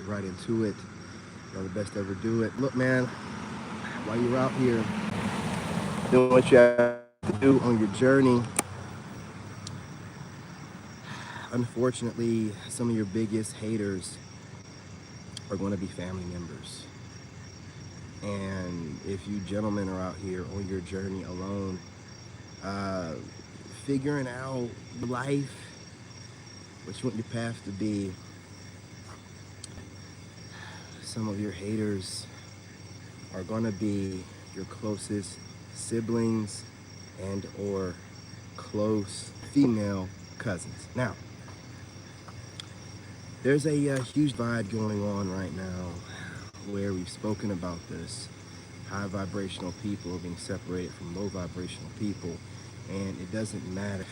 right into it. You know, the best to ever do it. Look, man, while you're out here doing what you have to do on your journey, unfortunately, some of your biggest haters are going to be family members. And if you gentlemen are out here on your journey alone, uh, figuring out life, what you want your path to be, some of your haters are going to be your closest siblings and or close female cousins. Now, there's a huge divide going on right now where we've spoken about this. High vibrational people being separated from low vibrational people, and it doesn't matter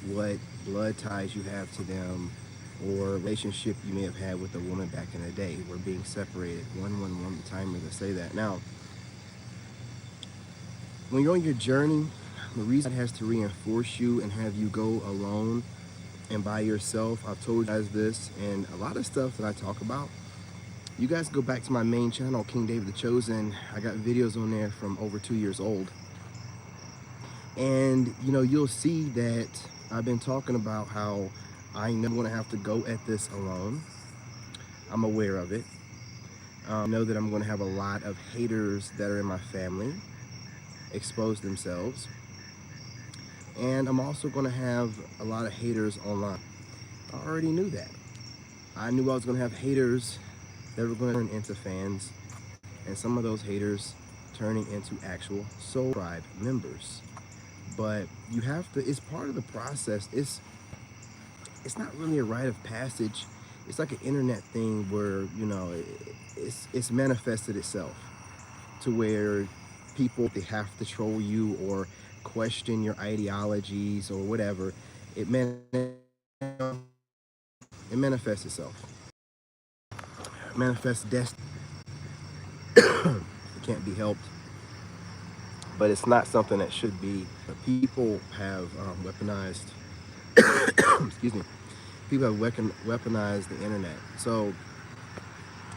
what blood ties you have to them or relationship you may have had with a woman back in the day. We're being separated. 111, the timer to say that. Now, when you're on your journey, the reason it has to reinforce you and have you go alone and by yourself, I've told you guys this, and a lot of stuff that I talk about, you guys go back to my main channel, King David the Chosen. I got videos on there from over 2 years old. And, you know, you'll see that I've been talking about how I never want to have to go at this alone. I'm aware of it. I know that I'm going to have a lot of haters that are in my family expose themselves. And I'm also going to have a lot of haters online. I already knew that. I knew I was going to have haters that were going to turn into fans, and some of those haters turning into actual soul tribe members. But you have to, it's part of the process. It's not really a rite of passage. It's like an internet thing where, you know, it's manifested itself to where people, they have to troll you or question your ideologies or whatever. It manifests itself. It manifests destiny. It can't be helped. But it's not something that should be. People have weaponized, excuse me, people have weaponized the internet. So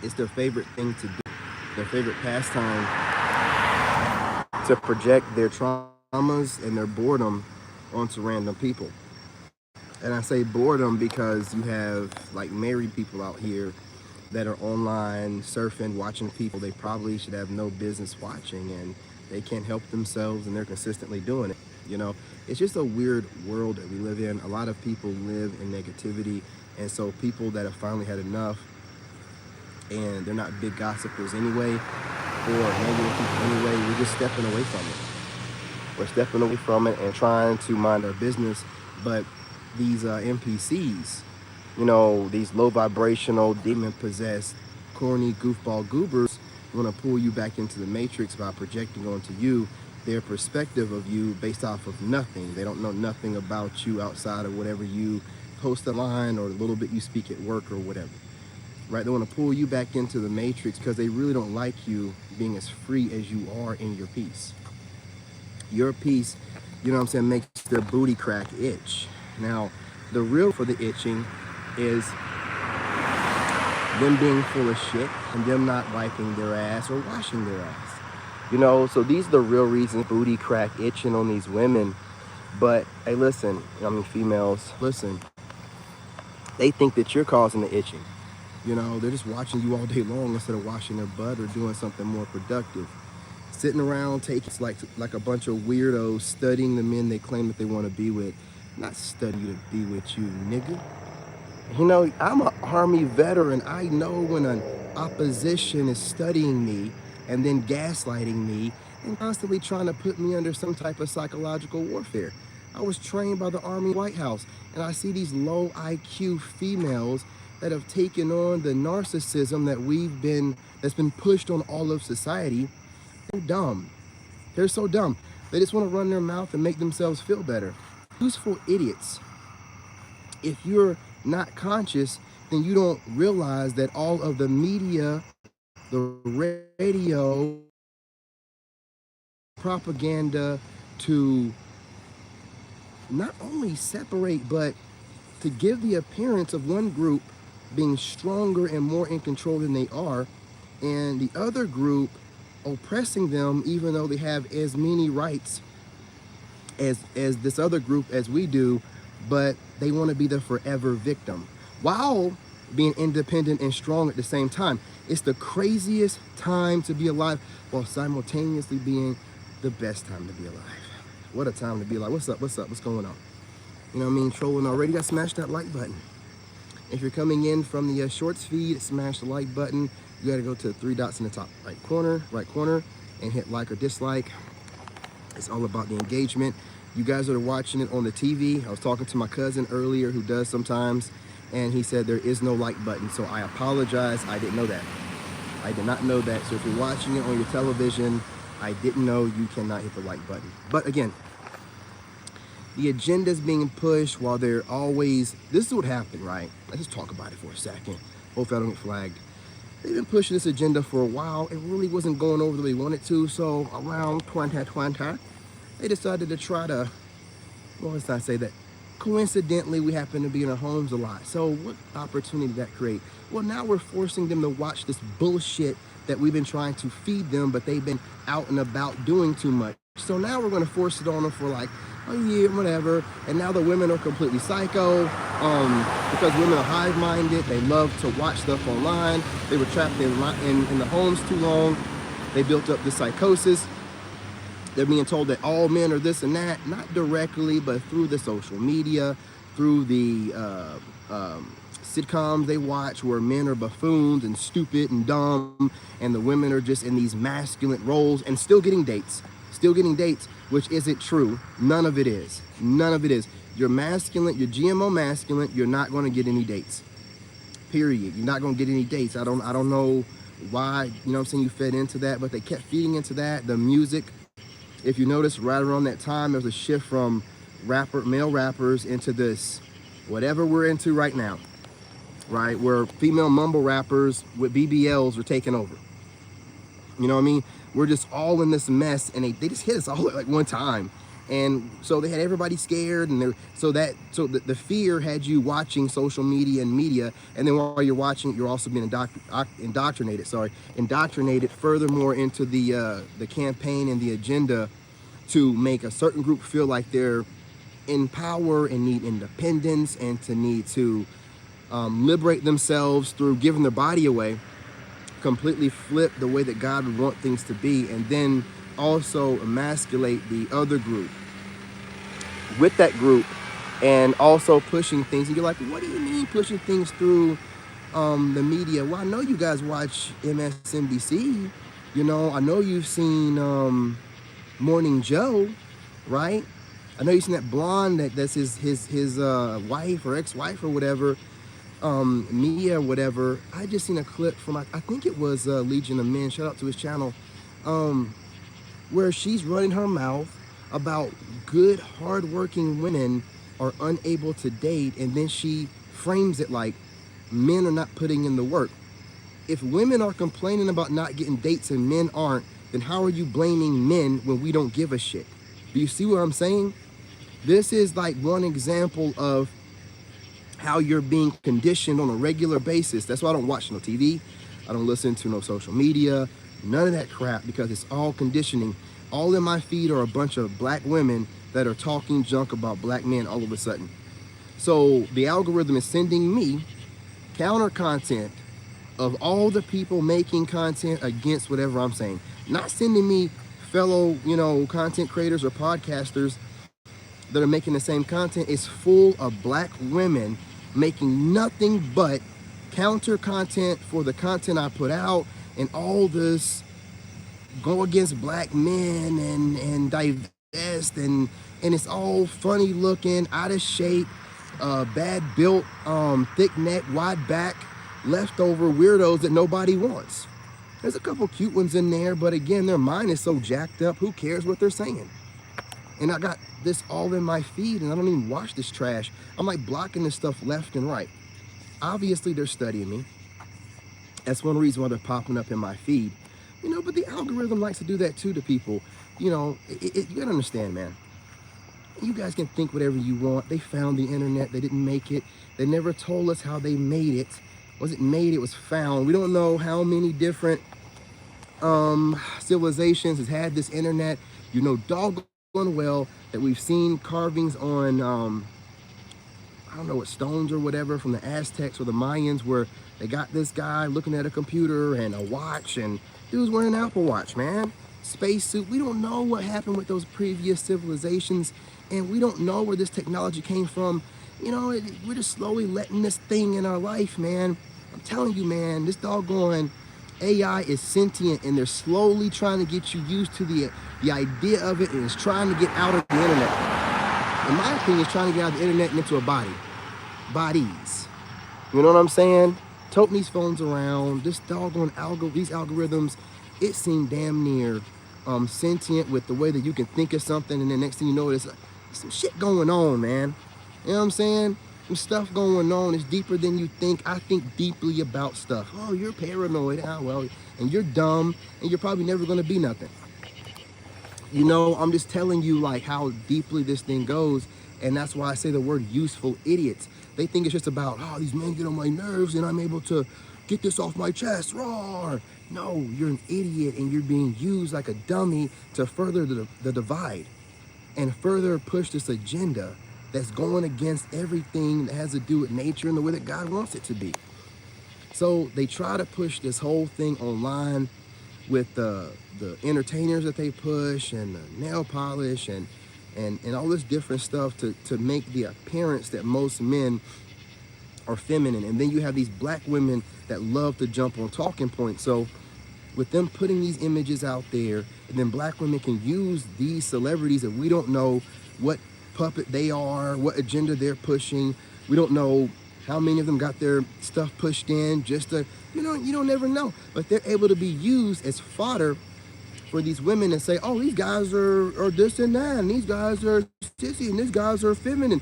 it's their favorite thing to do, their favorite pastime, to project their traumas and their boredom onto random people. And I say boredom because you have like married people out here that are online surfing, watching people they probably should have no business watching, and they can't help themselves and they're consistently doing it. You know, it's just a weird world that we live in. A lot of people live in negativity, and so people that have finally had enough and they're not big gossipers anyway, or negative people anyway, we're just stepping away from it. We're stepping away from it and trying to mind our business. But these NPCs, you know, these low vibrational, demon possessed, corny goofball goobers want to pull you back into the matrix by projecting onto you their perspective of you based off of nothing. They don't know nothing about you outside of whatever you post online or a little bit you speak at work or whatever, right? They want to pull you back into the matrix because they really don't like you being as free as you are in your peace. Your peace, you know what I'm saying, makes their booty crack itch. Now, the real for the itching is them being full of shit and them not wiping their ass or washing their ass. You know, so these are the real reasons booty crack itching on these women. But hey, listen, I mean females, listen, they think that you're causing the itching. You know, they're just watching you all day long instead of washing their butt or doing something more productive. Sitting around taking like a bunch of weirdos studying the men they claim that they want to be with. Not studying to be with you, nigga. You know, I'm an Army veteran. I know when an opposition is studying me and then gaslighting me and constantly trying to put me under some type of psychological warfare. I was trained by the Army White House, and I see these low IQ females that have taken on the narcissism that's been pushed on all of society. They're dumb. They're so dumb. They just want to run their mouth and make themselves feel better. Useful idiots. If you're not conscious, then you don't realize that all of the media, the radio, propaganda to not only separate, but to give the appearance of one group being stronger and more in control than they are, and the other group oppressing them even though they have as many rights as this other group as we do, but they want to be the forever victim while being independent and strong at the same time. It's the craziest time to be alive while simultaneously being the best time to be alive. What a time to be alive. What's up? What's up? What's going on? You know what I mean? Trolling already. Got to smash that like button. If you're coming in from the shorts feed, smash the like button. You got to go to the three dots in the top right corner, and hit like or dislike. It's all about the engagement. You guys that are watching it on the TV, I was talking to my cousin earlier who does sometimes, and he said there is no like button. So I apologize. I didn't know that. I did not know that. So if you're watching it on your television, I didn't know you cannot hit the like button. But again, the agenda's being pushed while they're always, this is what happened, right? Let's just talk about it for a second. Hopefully I don't get flagged. They've been pushing this agenda for a while. It really wasn't going over the way they wanted to. So around 2020, they decided to try to, well, let's not say that. Coincidentally, we happen to be in our homes a lot. So what opportunity did that create? Well, now we're forcing them to watch this bullshit that we've been trying to feed them, but they've been out and about doing too much. So now we're going to force it on them for like a year, whatever. And now the women are completely psycho because women are hive-minded. They love to watch stuff online. They were trapped in the homes too long. They built up this psychosis. They're being told that all men are this and that, not directly, but through the social media, through the sitcoms they watch where men are buffoons and stupid and dumb, and the women are just in these masculine roles and still getting dates, which isn't true. None of it is. None of it is. You're masculine, you're GMO masculine, you're not going to get any dates. Period. You're not going to get any dates. I don't know why, you know what I'm saying, you fed into that, but they kept feeding into that. The music, if you notice, right around that time, there was a shift from male rappers into this, whatever we're into right now, right? Where female mumble rappers with BBLs are taking over. You know what I mean? We're just all in this mess, and they just hit us all at like one time. And so they had everybody scared, and so the fear had you watching social media and media, and then while you're watching it, you're also being indoctrinated furthermore into the campaign and the agenda to make a certain group feel like they're in power and need independence and to need to liberate themselves through giving their body away, completely flip the way that God would want things to be, and then also emasculate the other group with that group, and also pushing things. And you're like, what do you mean pushing things through the media? Well, I know you guys watch MSNBC. You know, I know you've seen Morning Joe, right? I know you've seen that blonde that's his wife or ex-wife or whatever, Mia, whatever. I just seen a clip from, I think it was Legion of Men, shout out to his channel, where she's running her mouth about good, hardworking women are unable to date, and then she frames it like men are not putting in the work. If women are complaining about not getting dates and men aren't, then how are you blaming men when we don't give a shit? Do you see what I'm saying? This is like one example of how you're being conditioned on a regular basis. That's why I don't watch no TV. I don't listen to no social media, none of that crap, because it's all conditioning. All in my feed are a bunch of black women that are talking junk about black men all of a sudden. So the algorithm is sending me counter content of all the people making content against whatever I'm saying. Not sending me fellow, you know, content creators or podcasters that are making the same content. It's full of black women making nothing but counter content for the content I put out, and all this go against black men and divest, and it's all funny looking, out of shape, bad built, thick neck, wide back, leftover weirdos that nobody wants. There's a couple cute ones in there, but again, their mind is so jacked up, who cares what they're saying? And I got this all in my feed, and I don't even watch this trash. I'm like blocking this stuff left and right. Obviously, they're studying me. That's one reason why they're popping up in my feed. You know, but the algorithm likes to do that too to people. You know, you gotta understand, man. You guys can think whatever you want. They found the internet. They didn't make it. They never told us how they made it. wasn't made, it was found. We don't know how many different civilizations has had this internet. You know doggone well that we've seen carvings on I don't know what stones or whatever from the Aztecs or the Mayans where they got this guy looking at a computer and a watch, and he was wearing an Apple Watch, man. Spacesuit. We don't know what happened with those previous civilizations, and we don't know where this technology came from. You know, we're just slowly letting this thing in our life, man. I'm telling you, man, this doggone AI is sentient, and they're slowly trying to get you used to the idea of it, and it's trying to get out of the internet. In my opinion, it's trying to get out of the internet and into a bodies. You know what I'm saying? Toting these phones around, this doggone these algorithms, it seemed damn near sentient with the way that you can think of something, and then next thing you know, there's some shit going on, man. You know what I'm saying? Some stuff going on. It's deeper than you think. I think deeply about stuff. Oh, you're paranoid. Ah, well, and you're dumb, and you're probably never going to be nothing. You know, I'm just telling you like how deeply this thing goes, and that's why I say the word useful idiots. They think it's just about, oh, these men get on my nerves and I'm able to get this off my chest, roar. No, you're an idiot, and you're being used like a dummy to further the divide and further push this agenda that's going against everything that has to do with nature and the way that God wants it to be. So they try to push this whole thing online with the entertainers that they push and the nail polish and all this different stuff to make the appearance that most men are feminine. And then you have these black women that love to jump on talking points. So with them putting these images out there, and then black women can use these celebrities that we don't know what puppet they are, what agenda they're pushing. We don't know how many of them got their stuff pushed in just to, you don't never know. But they're able to be used as fodder for these women and say, oh, these guys are this and that, and these guys are sissy, and these guys are feminine.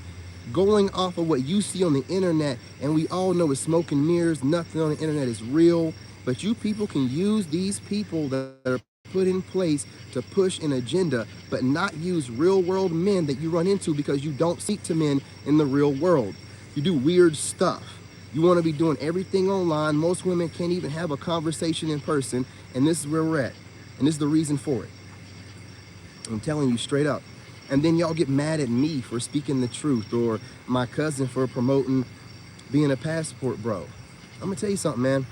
Going off of what you see on the internet, and we all know it's smoke and mirrors, nothing on the internet is real. But you people can use these people that are put in place to push an agenda, but not use real world men that you run into because you don't speak to men in the real world. You do weird stuff. You want to be doing everything online. Most women can't even have a conversation in person, and this is where we're at. And this is the reason for it. I'm telling you straight up. And then y'all get mad at me for speaking the truth, or my cousin for promoting being a passport bro. I'm gonna tell you something, man.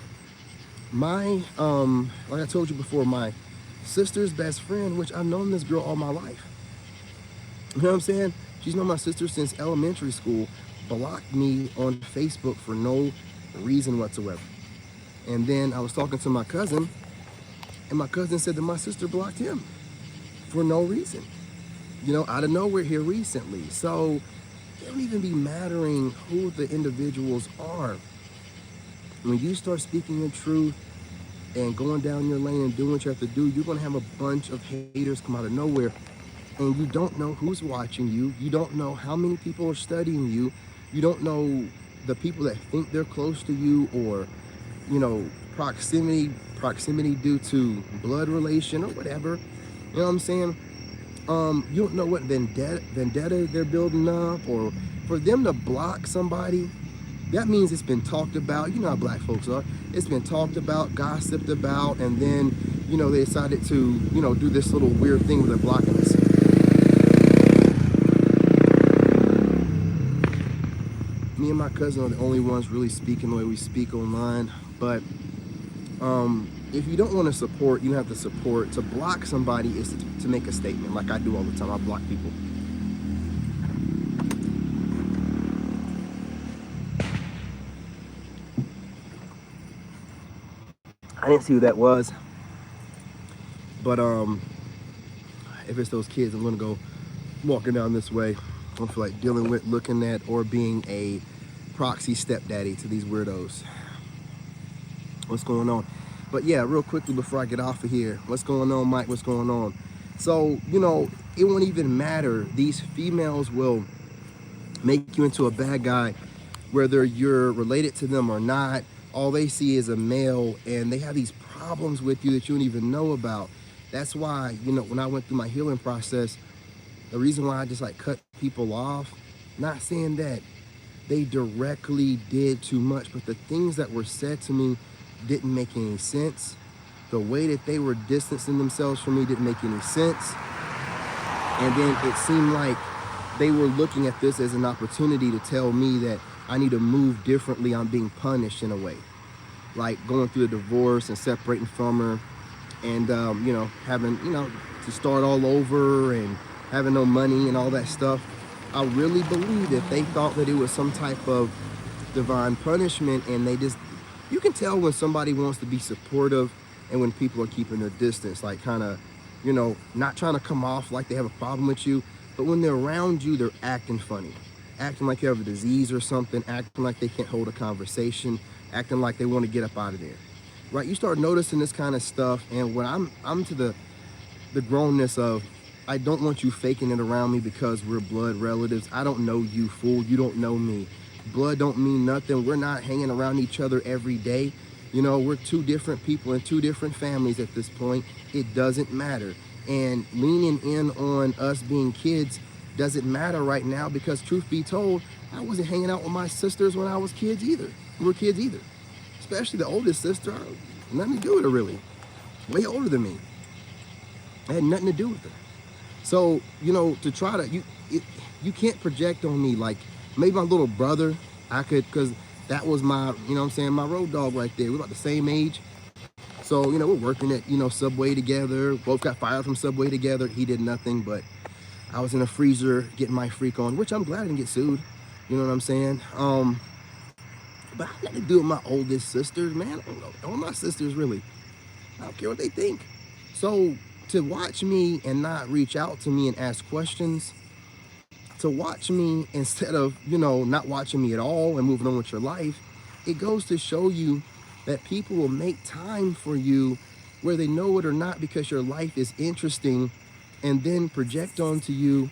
My, like I told you before, my sister's best friend, which I've known this girl all my life. You know what I'm saying? She's known my sister since elementary school, blocked me on Facebook for no reason whatsoever. And then I was talking to my cousin, and my cousin said that my sister blocked him for no reason. You know, out of nowhere here recently. So it don't even be mattering who the individuals are. When you start speaking the truth and going down your lane and doing what you have to do, you're going to have a bunch of haters come out of nowhere. And you don't know who's watching you. You don't know how many people are studying you. You don't know the people that think they're close to you, or, proximity due to blood relation or whatever. You know what I'm saying? You don't know what vendetta they're building up, or for them to block somebody, that means it's been talked about. You know how black folks are. It's been talked about, gossiped about, and then, they decided to, do this little weird thing where they're blocking us. Me and my cousin are the only ones really speaking the way we speak online. But if you don't want to support, you have to support. To block somebody is to make a statement, like I do all the time. I block people. I didn't see who that was, but if it's those kids, I'm gonna go walking down this way. I don't feel like dealing with, looking at, or being a proxy stepdaddy to these weirdos. What's going on? But yeah, real quickly before I get off of here, what's going on, Mike? What's going on? So, it won't even matter. These females will make you into a bad guy, whether you're related to them or not. All they see is a male, and they have these problems with you that you don't even know about. That's why, when I went through my healing process, the reason why I just cut people off, not saying that they directly did too much, but the things that were said to me didn't make any sense. The way that they were distancing themselves from me didn't make any sense. And then it seemed like they were looking at this as an opportunity to tell me that I need to move differently. I'm being punished in a way, like going through a divorce and separating from her, and you know, having, you know, to start all over and having no money and all that stuff. I really believe that they thought that it was some type of divine punishment, and they just, you can tell when somebody wants to be supportive and when people are keeping their distance, like kind of, you know, not trying to come off like they have a problem with you, but when they're around you, they're acting funny, acting like you have a disease or something, acting like they can't hold a conversation, acting like they want to get up out of there, right? You start noticing this kind of stuff, and when I'm to the grownness of, I don't want you faking it around me because we're blood relatives. I don't know you, fool. You don't know me. Blood don't mean nothing. We're not hanging around each other every day. You know, we're two different people in two different families at this point. It doesn't matter. And leaning in on us being kids doesn't matter right now, because truth be told, I wasn't hanging out with my sisters when I was kids either. We were kids either. Especially the oldest sister. Nothing to do with her really. Way older than me. I had nothing to do with her. So, you know, to try to, you can't project on me like maybe my little brother, I could, because that was my, you know what I'm saying, my road dog right there. We're about the same age. So, you know, we're working at, you know, Subway together. Both got fired from Subway together. He did nothing, but I was in a freezer getting my freak on, which I'm glad I didn't get sued. You know what I'm saying? But I had nothing to do with my oldest sisters, man. I don't know. All my sisters, really. I don't care what they think. So to watch me and not reach out to me and ask questions, to watch me instead of, you know, not watching me at all and moving on with your life, it goes to show you that people will make time for you whether they know it or not, because your life is interesting, and then project onto you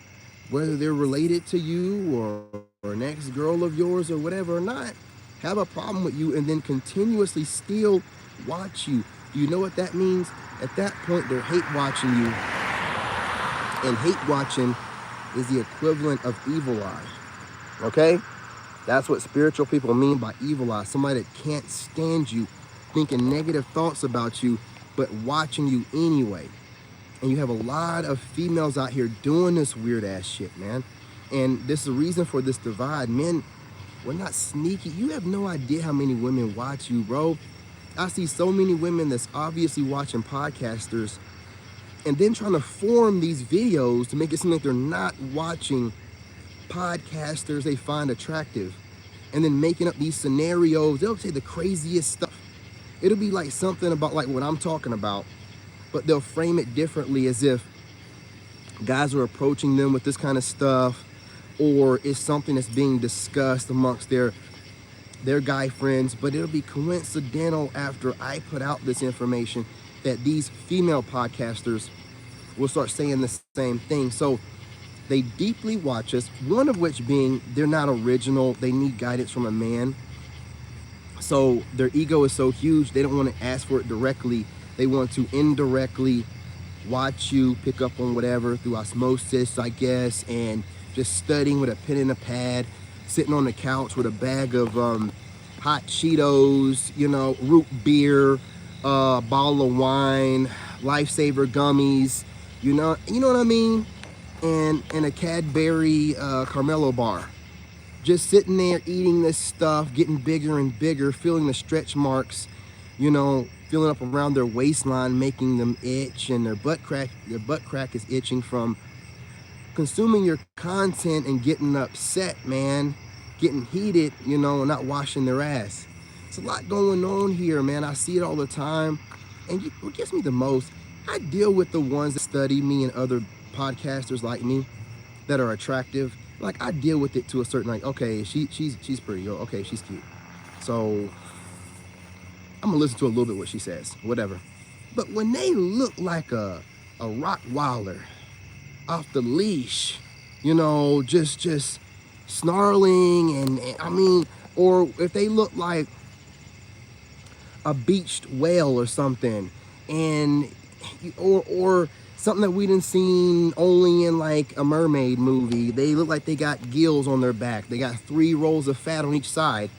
whether they're related to you or an ex-girl of yours or whatever or not, have a problem with you, and then continuously still watch you. Do you know what that means? At that point, they're hate watching you, and hate watching is the equivalent of evil eye, okay? That's what spiritual people mean by evil eye. Somebody that can't stand you, thinking negative thoughts about you, but watching you anyway. And you have a lot of females out here doing this weird ass shit, man. And this is the reason for this divide. Men, we're not sneaky. You have no idea how many women watch you, bro. I see so many women that's obviously watching podcasters and then trying to form these videos to make it seem like they're not watching podcasters they find attractive, and then making up these scenarios. They'll say the craziest stuff. It'll be like something about like what I'm talking about, but they'll frame it differently, as if guys are approaching them with this kind of stuff, or it's something that's being discussed amongst their guy friends. But it'll be coincidental after I put out this information that these female podcasters will start saying the same thing. So they deeply watch us, one of which being they're not original. They need guidance from a man. So their ego is so huge, they don't want to ask for it directly. They want to indirectly watch you pick up on whatever through osmosis, I guess, and just studying with a pen and a pad, sitting on the couch with a bag of hot Cheetos, you know, root beer, a bottle of wine, Lifesaver gummies, you know what I mean? And a Cadbury Carmelo bar. Just sitting there eating this stuff, getting bigger and bigger, feeling the stretch marks, you know, feeling up around their waistline, making them itch, and their butt crack is itching from consuming your content and getting upset, man, getting heated, you know, and not washing their ass. It's a lot going on here, man. I see it all the time. And what gets me the most, I deal with the ones that study me and other podcasters like me that are attractive. Like, I deal with it to a certain, like, okay, she's pretty, okay, she's cute, so I'm gonna listen to a little bit what she says, whatever. But when they look like a Rottweiler off the leash, you know, just snarling, and I mean, or if they look like a beached whale or something, and or something that we done seen only in like a mermaid movie. They look like they got gills on their back. They got 3 rolls of fat on each side.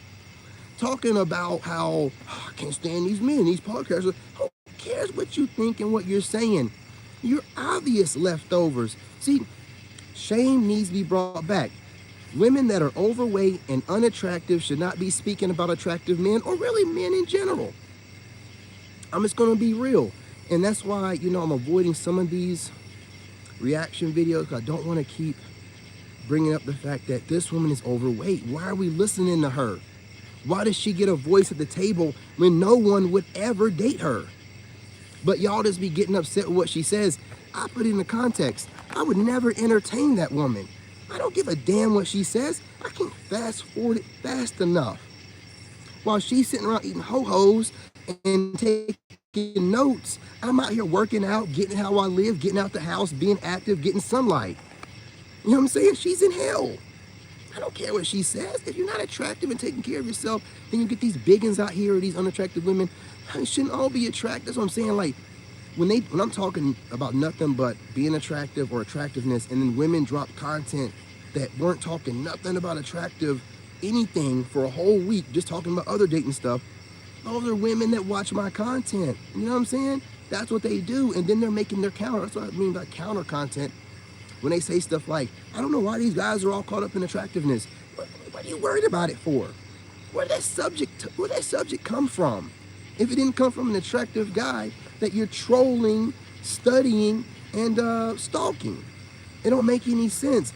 Talking about how, "Oh, I can't stand these men, these podcasters." Who cares what you think and what you're saying? You're obvious leftovers. See, shame needs to be brought back. Women that are overweight and unattractive should not be speaking about attractive men, or really men in general. I'm just going to be real. And that's why, I'm avoiding some of these reaction videos. I don't want to keep bringing up the fact that this woman is overweight. Why are we listening to her? Why does she get a voice at the table when no one would ever date her? But y'all just be getting upset with what she says. I put it in the context. I would never entertain that woman. I don't give a damn what she says. I can't fast forward it fast enough. While she's sitting around eating ho-hos and taking notes, I'm out here working out, getting how I live, getting out the house, being active, getting sunlight. You know what I'm saying? She's in hell. I don't care what she says. If you're not attractive and taking care of yourself, then you get these biggins out here, or these unattractive women. They shouldn't all be attractive. That's what I'm saying. Like, when I'm talking about nothing but being attractive or attractiveness, and then women drop content that weren't talking nothing about attractive anything for a whole week, just talking about other dating stuff, those are women that watch my content. You know what I'm saying? That's what they do. And then they're making their counter. That's what I mean by counter content. When they say stuff like, I don't know why these guys are all caught up in attractiveness. What are you worried about it for? Where did that subject come from? If it didn't come from an attractive guy that you're trolling, studying, and stalking, it don't make any sense.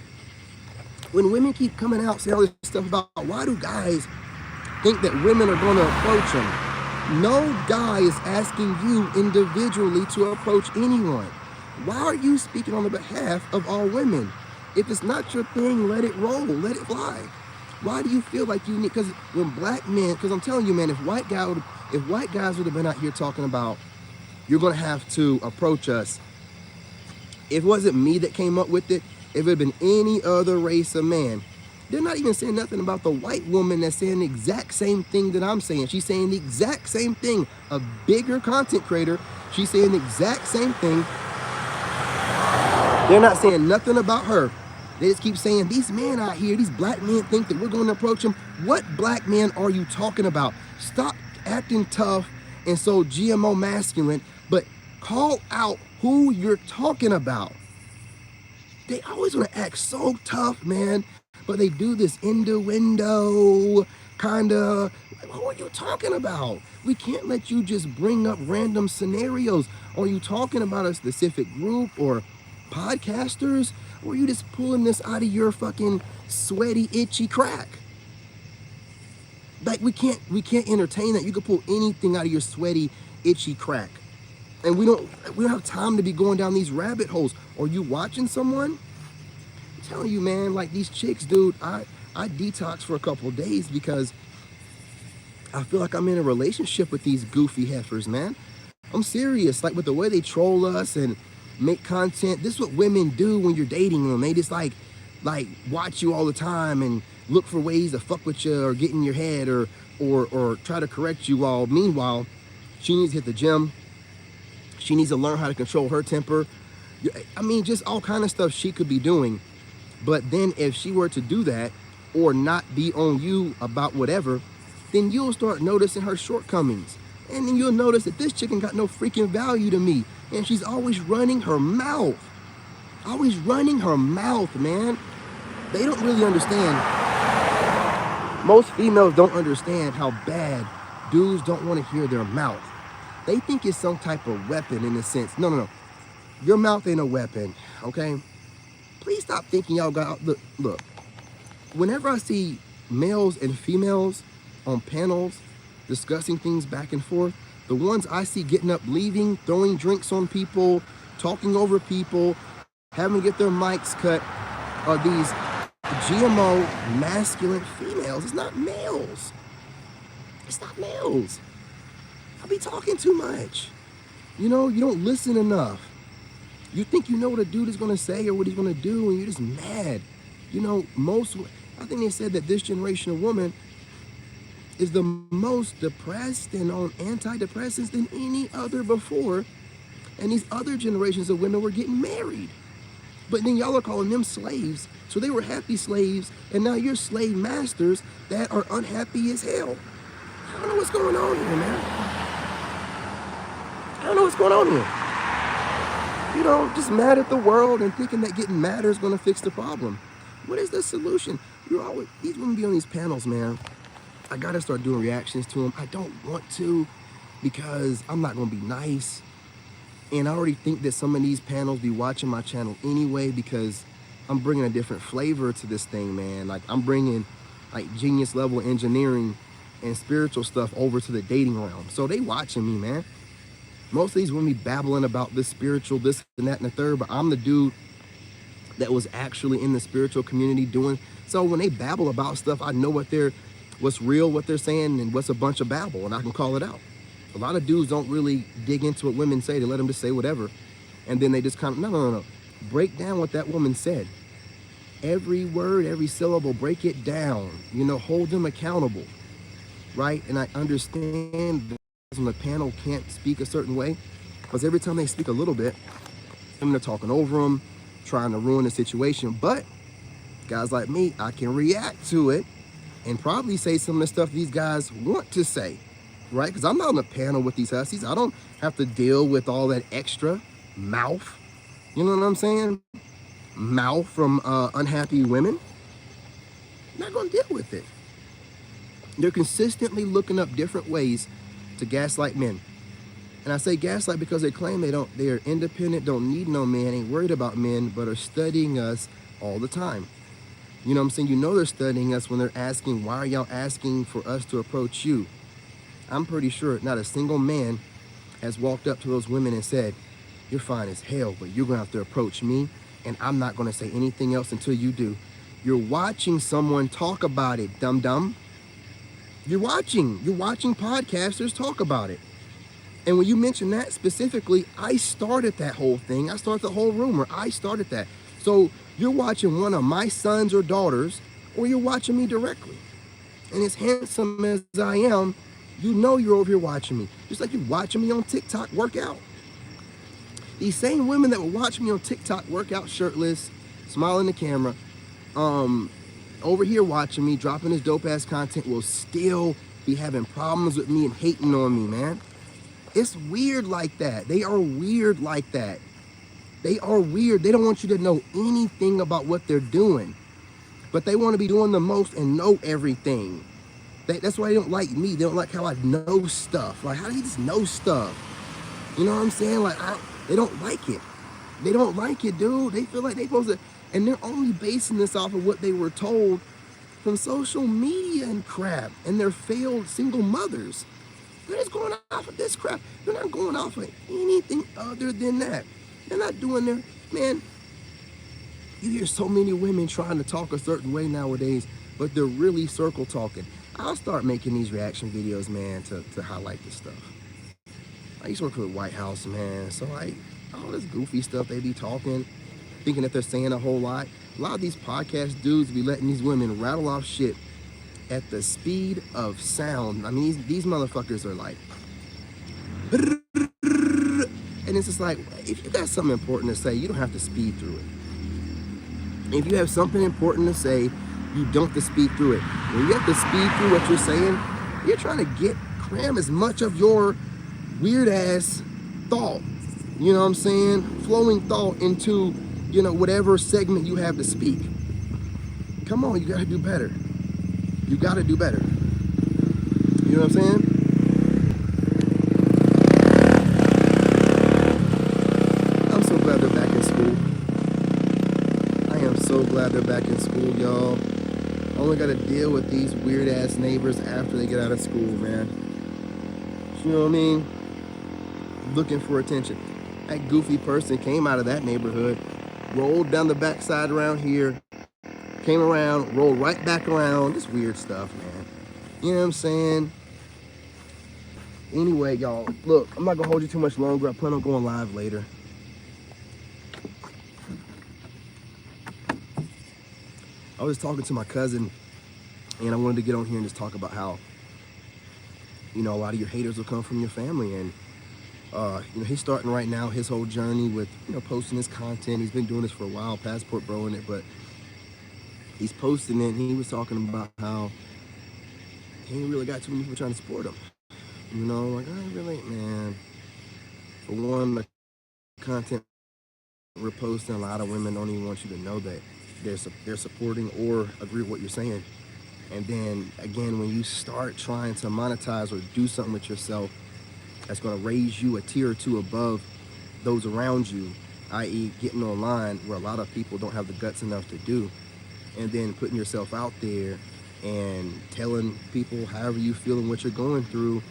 When women keep coming out saying all this stuff about why do guys think that women are going to approach them, no guy is asking you individually to approach anyone. Why are you speaking on the behalf of all women? If it's not your thing, let it roll, let it fly. Why do you feel like you need? Because when black men, because I'm telling you, man, if white guys would have been out here talking about, you're going to have to approach us. If it wasn't me that came up with it, if it had been any other race of man, they're not even saying nothing about the white woman that's saying the exact same thing that I'm saying. She's saying the exact same thing. A bigger content creator, she's saying the exact same thing. They're not saying nothing about her. They just keep saying, these men out here, these black men think that we're going to approach them. What black men are you talking about? Stop acting tough and so GMO masculine, but call out who you're talking about. They always want to act so tough, man, but they do this innuendo kind of, who are you talking about? We can't let you just bring up random scenarios. Are you talking about a specific group or podcasters, or are you just pulling this out of your fucking sweaty, itchy crack? Like, we can't entertain that. You can pull anything out of your sweaty, itchy crack. And we don't have time to be going down these rabbit holes. Are you watching someone? I'm telling you, man, like these chicks, dude, I detox for a couple of days because I feel like I'm in a relationship with these goofy heifers, man. I'm serious. Like, with the way they troll us and make content. This is what women do when you're dating them. They just like watch you all the time and look for ways to fuck with you or get in your head or try to correct you all. Meanwhile, she needs to hit the gym. She needs to learn how to control her temper. I mean, just all kind of stuff she could be doing. But then if she were to do that or not be on you about whatever, then you'll start noticing her shortcomings. And then you'll notice that this chicken got no freaking value to me. And she's always running her mouth. Always running her mouth, man. They don't really understand. Most females don't understand how bad dudes don't want to hear their mouth. They think it's some type of weapon in a sense. No. Your mouth ain't a weapon, okay? Please stop thinking y'all got... Look. Whenever I see males and females on panels discussing things back and forth, the ones I see getting up, leaving, throwing drinks on people, talking over people, having to get their mics cut, are these GMO masculine females. It's not males. It's not males. I be talking too much. You know, you don't listen enough. You think you know what a dude is going to say or what he's going to do, and you're just mad. You know, I think they said that this generation of women is the most depressed and on antidepressants than any other before. And these other generations of women were getting married. But then y'all are calling them slaves. So they were happy slaves, and now you're slave masters that are unhappy as hell. I don't know what's going on here, man. I don't know what's going on here. Just mad at the world and thinking that getting madder is going to fix the problem. What is the solution? These women be on these panels, man. I got to start doing reactions to them. I don't want to because I'm not going to be nice. And I already think that some of these panels be watching my channel anyway because I'm bringing a different flavor to this thing, man. Like, I'm bringing like genius level engineering and spiritual stuff over to the dating realm. So they watching me, man. Most of these women be babbling about this spiritual, this and that and the third, but I'm the dude that was actually in the spiritual community doing. So when they babble about stuff, I know what's real, what they're saying, and what's a bunch of babble, and I can call it out. A lot of dudes don't really dig into what women say. They let them just say whatever. And then they just kind of, no. Break down what that woman said. Every word, every syllable, break it down. Hold them accountable, right? And I understand that on the panel can't speak a certain way, because every time they speak a little bit, they're talking over them, trying to ruin the situation. But guys like me, I can react to it and probably say some of the stuff these guys want to say, right? Because I'm not on the panel with these hussies. I don't have to deal with all that extra mouth. You know what I'm saying? Mouth from unhappy women. Not going to deal with it. They're consistently looking up different ways to gaslight men. And I say gaslight because they claim they're independent, don't need no man, ain't worried about men, but are studying us all the time. You know what I'm saying? They're studying us when they're asking, why are y'all asking for us to approach you? I'm pretty sure not a single man has walked up to those women and said, you're fine as hell, but you're gonna have to approach me, and I'm not gonna say anything else until you do. You're watching someone talk about it, dum-dum. You're watching podcasters talk about it. And when you mention that specifically, I started that whole thing. I started the whole rumor. I started that. So you're watching one of my sons or daughters, or you're watching me directly. And as handsome as I am, you're over here watching me. Just like you're watching me on TikTok work out. These same women that will watch me on TikTok work out shirtless, smiling at the camera, over here watching me, dropping this dope ass content, will still be having problems with me and hating on me, man. It's weird like that. They are weird like that. They are weird. They don't want you to know anything about what they're doing, but they want to be doing the most and know everything. That's why they don't like me. They don't like how I know stuff. Like, how do you just know stuff? You know what I'm saying? Like, they don't like it. They don't like it, dude. They feel like they're supposed to, and they're only basing this off of what they were told from social media and crap, and their failed single mothers. They're just going off of this crap. They're not going off of anything other than that. They're not doing their, man, you hear so many women trying to talk a certain way nowadays, but they're really circle talking. I'll start making these reaction videos, man, to highlight this stuff. I used to work for the White House, man, so like, all this goofy stuff they be talking, thinking that they're saying a whole lot. A lot of these podcast dudes be letting these women rattle off shit at the speed of sound. I mean, these motherfuckers are like, and it's just like, if you got something important to say, you don't have to speed through it. If you have something important to say, you don't have to speed through it. When you have to speed through what you're saying, you're trying to cram as much of your weird ass thought, you know what I'm saying, flowing thought into, whatever segment you have to speak. Come on, you gotta do better. You gotta do better. You know what I'm saying? I'm so glad they're back in school. I am so glad they're back in school, y'all. Only gotta deal with these weird ass neighbors after they get out of school, man. You know what I mean? Looking for attention. That goofy person came out of that neighborhood, rolled down the backside around here, came around, rolled right back around. Just weird stuff, man. You know what I'm saying? Anyway, y'all, look, I'm not gonna hold you too much longer. I plan on going live later. I was talking to my cousin, and I wanted to get on here and just talk about how, a lot of your haters will come from your family, and He's starting right now his whole journey with, posting his content. He's been doing this for a while, Passportbros in it, but he's posting it, and he was talking about how he ain't really got too many people trying to support him. Like, I ain't really, man. For one, the content we're posting, a lot of women don't even want you to know that they're supporting or agree with what you're saying. And then, again, when you start trying to monetize or do something with yourself that's going to raise you a tier or two above those around you, i.e. getting online where a lot of people don't have the guts enough to do, and then putting yourself out there and telling people however you feel and what you're going through,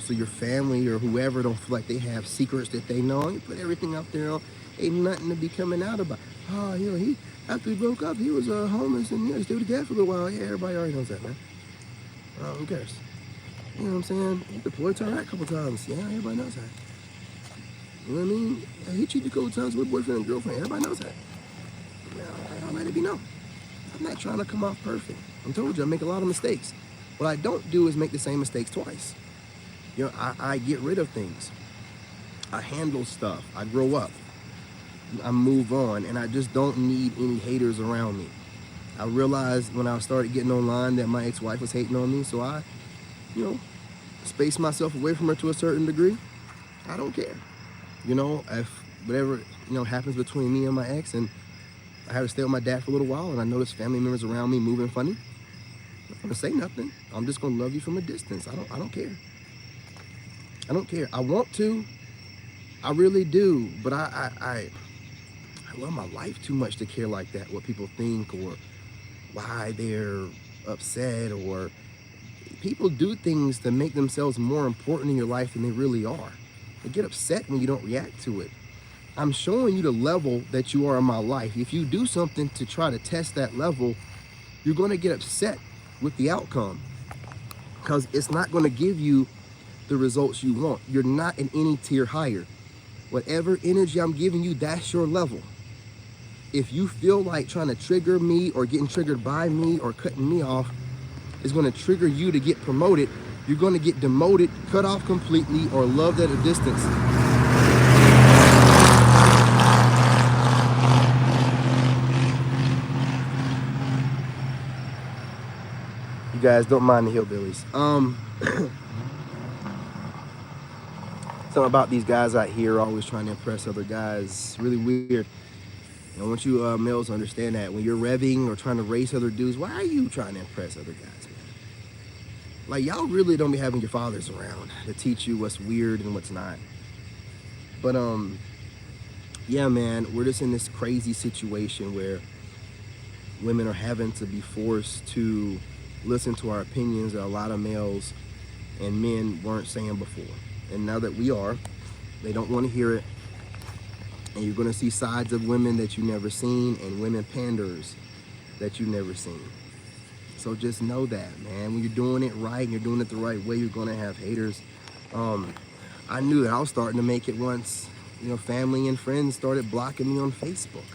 so your family or whoever don't feel like they have secrets that they know. You put everything out there, ain't nothing to be coming out about. Oh, he after we broke up, he was homeless and he stayed with dad for a little while. Yeah, everybody already knows that, man. Who cares? You know what I'm saying? He deployed to Iraq a couple times. Yeah, everybody knows that. You know what I mean? He cheated a couple times with boyfriend and girlfriend. Everybody knows that. I'll let it be known. I'm not trying to come off perfect. I told you I make a lot of mistakes. What I don't do is make the same mistakes twice. I get rid of things. I handle stuff. I grow up. I move on, and I just don't need any haters around me. I realized when I started getting online that my ex-wife was hating on me, so I, space myself away from her to a certain degree. I don't care. If whatever, happens between me and my ex, and I had to stay with my dad for a little while, and I noticed family members around me moving funny, I'm not gonna say nothing. I'm just gonna love you from a distance. I don't care. I don't care. I want to. I really do, but I love my life too much to care like that, what people think or why they're upset, or people do things to make themselves more important in your life than they really are. They get upset when you don't react to it. I'm showing you the level that you are in my life. If you do something to try to test that level, you're going to get upset with the outcome because it's not going to give you the results you want. You're not in any tier higher. Whatever energy I'm giving you, that's your level. If you feel like trying to trigger me or getting triggered by me or cutting me off is going to trigger you to get promoted, you're going to get demoted, cut off completely, or loved at a distance. You guys don't mind the hillbillies. Something about these guys out here always trying to impress other guys. Really weird. I want you males to understand that when you're revving or trying to race other dudes, why are you trying to impress other guys, man? Like, y'all really don't be having your fathers around to teach you what's weird and what's not. But yeah, man, we're just in this crazy situation where women are having to be forced to listen to our opinions that a lot of males and men weren't saying before. And now that we are, they don't want to hear it. And you're going to see sides of women that you never seen and women panders that you never seen. So just know that, man. When you're doing it right and you're doing it the right way, you're going to have haters. I knew that I was starting to make it once, family and friends started blocking me on Facebook.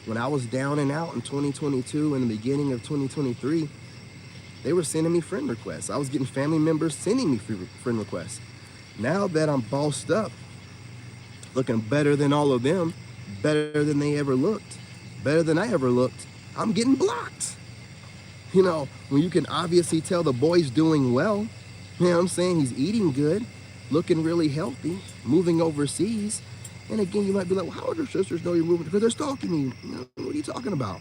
When I was down and out in 2022 and the beginning of 2023, they were sending me friend requests. I was getting family members sending me friend requests. Now that I'm bossed up, looking better than all of them, better than they ever looked, better than I ever looked, I'm getting blocked. When you can obviously tell the boy's doing well, what I'm saying? He's eating good, looking really healthy, moving overseas. And again, you might be like, well, how would your sisters know you're moving? Because they're stalking you. What are you talking about?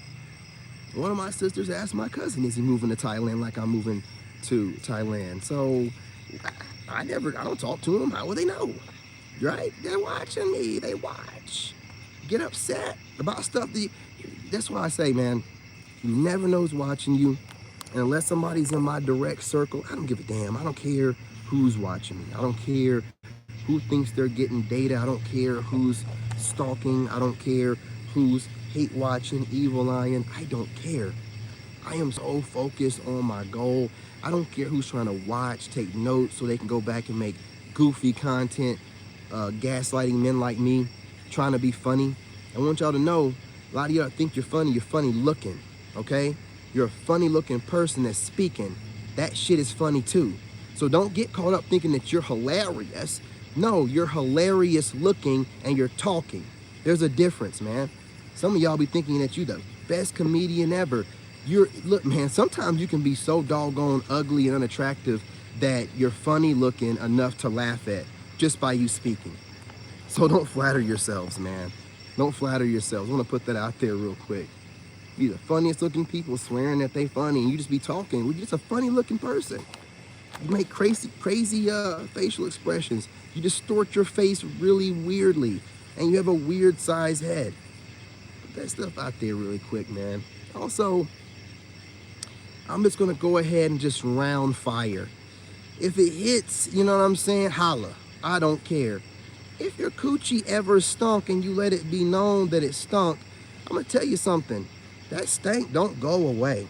One of my sisters asked my cousin, is he moving to Thailand like I'm moving to Thailand? So I don't talk to them. How will they know? Right? They're watching me. They watch. Get upset about stuff. That's why I say, man, you never know who's watching you. And unless somebody's in my direct circle, I don't give a damn. I don't care who's watching me. I don't care who thinks they're getting data. I don't care who's stalking. I don't care who's hate watching, evil eyeing. I don't care. I am so focused on my goal. I don't care who's trying to watch, take notes so they can go back and make goofy content, gaslighting men like me, trying to be funny. I want y'all to know, a lot of y'all think you're funny looking, okay? You're a funny looking person that's speaking. That shit is funny too. So don't get caught up thinking that you're hilarious No, you're hilarious looking and you're talking. There's a difference, man. Some of y'all be thinking that you the best comedian ever. Look, man, sometimes you can be so doggone ugly and unattractive that you're funny looking enough to laugh at just by you speaking. So don't flatter yourselves, man. Don't flatter yourselves. I want to put that out there real quick. Be the funniest looking people swearing that they funny and you just be talking. Well, you're just a funny looking person. You make crazy facial expressions. You distort your face really weirdly and you have a weird size head. Put that stuff out there really quick, man. Also, I'm just gonna go ahead and just round fire. If it hits, you know what I'm saying, holla. I don't care. If your coochie ever stunk and you let it be known that it stunk, I'm gonna tell you something. That stank don't go away.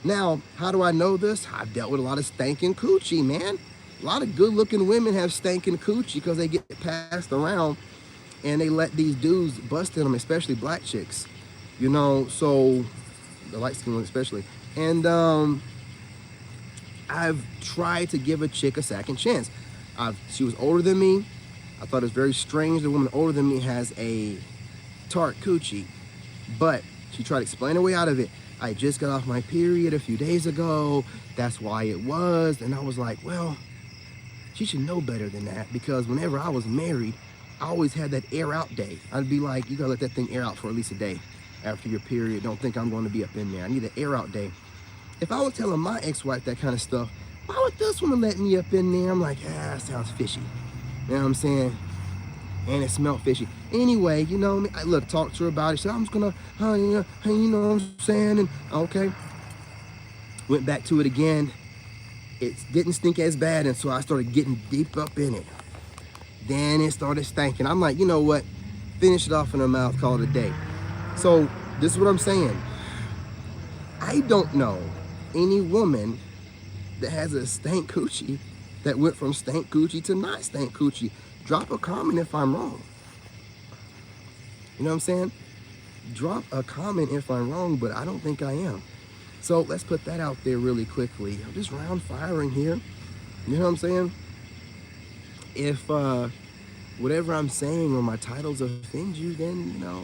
Now, how do I know this? I've dealt with a lot of stankin' coochie, man. A lot of good-looking women have stankin' coochie because they get passed around and they let these dudes bust in them, especially black chicks. You know, so the light-skinned ones especially. And I've tried to give a chick a second chance. She was older than me. I thought it was very strange that a woman older than me has a tart coochie, but she tried to explain her way out of it. I just got off my period a few days ago. That's why it was. And I was like, well, she should know better than that because whenever I was married, I always had that air out day. I'd be like, you gotta let that thing air out for at least a day after your period. Don't think I'm going to be up in there. I need an air out day. If I was telling my ex-wife that kind of stuff, why would this woman let me up in there? I'm like, that sounds fishy. You know what I'm saying? And it smelled fishy. Anyway, you know, I talk to her about it. She said, I'm just gonna, you know what I'm saying? And okay. Went back to it again. It didn't stink as bad, and so I started getting deep up in it. Then it started stinking. I'm like, you know what? Finish it off in her mouth, call it a day. So this is what I'm saying. I don't know any woman that has a stank coochie that went from stank coochie to not stank coochie. Drop a comment if I'm wrong. You know what I'm saying? Drop a comment if I'm wrong, but I don't think I am. So let's put that out there really quickly. I'm just round firing here. You know what I'm saying? If whatever I'm saying or my titles offend you, then, you know,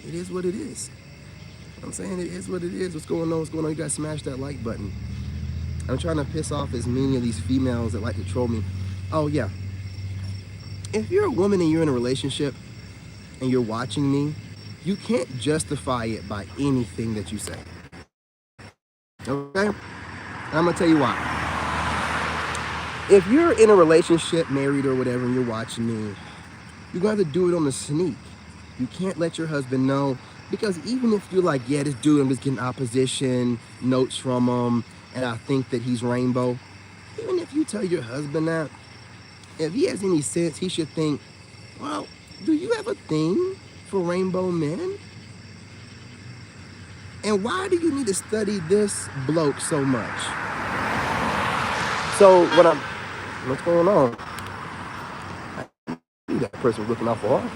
it is what it is. You know what I'm saying? It is what it is. What's going on? What's going on? You guys smash that like button. I'm trying to piss off as many of these females that like to troll me. Oh, yeah. If you're a woman and you're in a relationship and you're watching me, you can't justify it by anything that you say. Okay? I'm gonna tell you why. If you're in a relationship, married or whatever, and you're watching me, you're gonna have to do it on the sneak. You can't let your husband know, because even if you're like, yeah, this dude, I'm just getting opposition notes from him, and I think that he's rainbow, even if you tell your husband that, if he has any sense, he should think, well, do you have a thing for rainbow men? And why do you need to study this bloke so much? So what's going on? I knew that person was looking awful hard.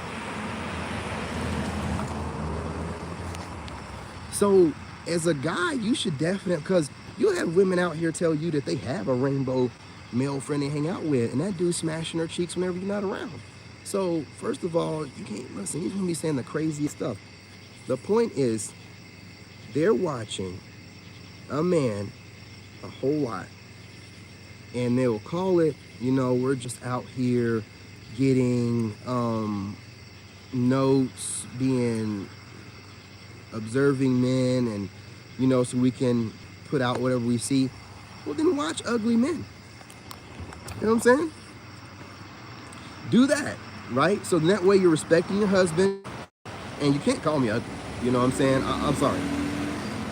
So as a guy, you should definitely, because you'll have women out here tell you that they have a rainbow male friend they hang out with, and that dude's smashing her cheeks whenever you're not around. So first of all, you can't listen. He's gonna be saying the craziest stuff. The point is, they're watching a man a whole lot, and they'll call it, you know, we're just out here getting notes, observing men, and, you know, so we can put out whatever we see. Well, then watch ugly men. You know what I'm saying? Do that, right? So that way you're respecting your husband, and you can't call me ugly. You know what I'm saying? I'm sorry.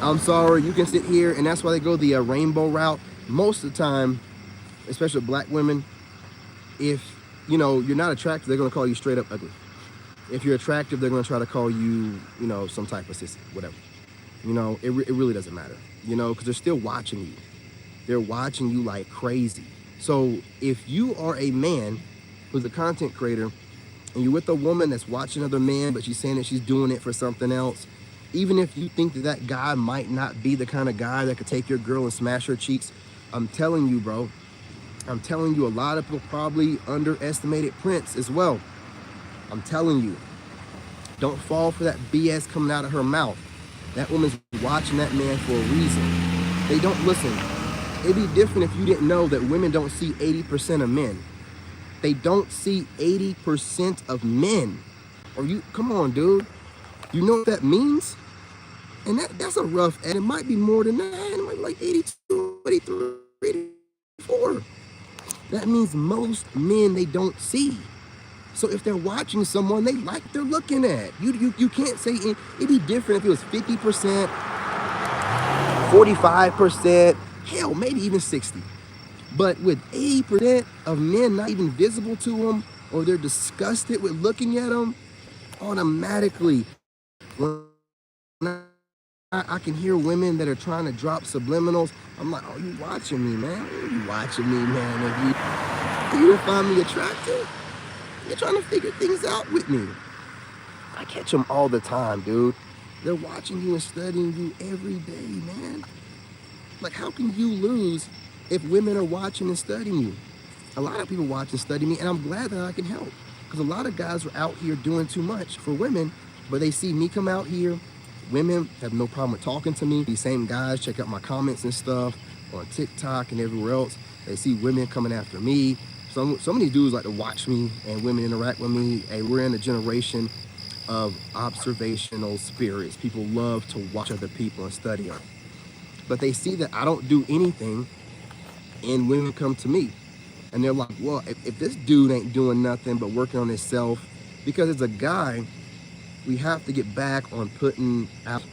I'm sorry. You can sit here, and that's why they go the rainbow route. Most of the time, especially black women, if, you know, you're not attractive, they're going to call you straight up ugly. If you're attractive, they're going to try to call you, you know, some type of sissy, whatever. You know, it really doesn't matter, you know, because they're still watching you. They're watching you like crazy. So if you are a man who's a content creator and you're with a woman that's watching other men, but she's saying that she's doing it for something else, even if you think that that guy might not be the kind of guy that could take your girl and smash her cheeks, I'm telling you, bro, I'm telling you, a lot of people probably underestimated Prince as well. I'm telling you, don't fall for that BS coming out of her mouth. That woman's watching that man for a reason. They don't listen. It'd be different if you didn't know that women don't see 80% of men. They don't see 80% of men. Or you, come on, dude. You know what that means? And that's a rough, and it might be more than that. It might be like 82, 83, 84. That means most men they don't see. So if they're watching someone, they like what they're looking at. You can't say it'd be different if it was 50%, 45%, hell, maybe even 60. But with 80% of men not even visible to them, or they're disgusted with looking at them, automatically, when I can hear women that are trying to drop subliminals, I'm like, oh, you watching me, man? You watching me, man? If you don't find me attractive, you're trying to figure things out with me. I catch them all the time, dude. They're watching you and studying you every day, man. Like, how can you lose if women are watching and studying you? A lot of people watch and study me, and I'm glad that I can help. Because a lot of guys are out here doing too much for women, but they see me come out here. Women have no problem with talking to me. These same guys check out my comments and stuff on TikTok and everywhere else. They see women coming after me. Some of these dudes like to watch me and women interact with me. Hey, we're in a generation of observational spirits. People love to watch other people and study them. But they see that I don't do anything, and women come to me. And they're like, well, if this dude ain't doing nothing but working on himself, because as a guy, we have to get back on putting out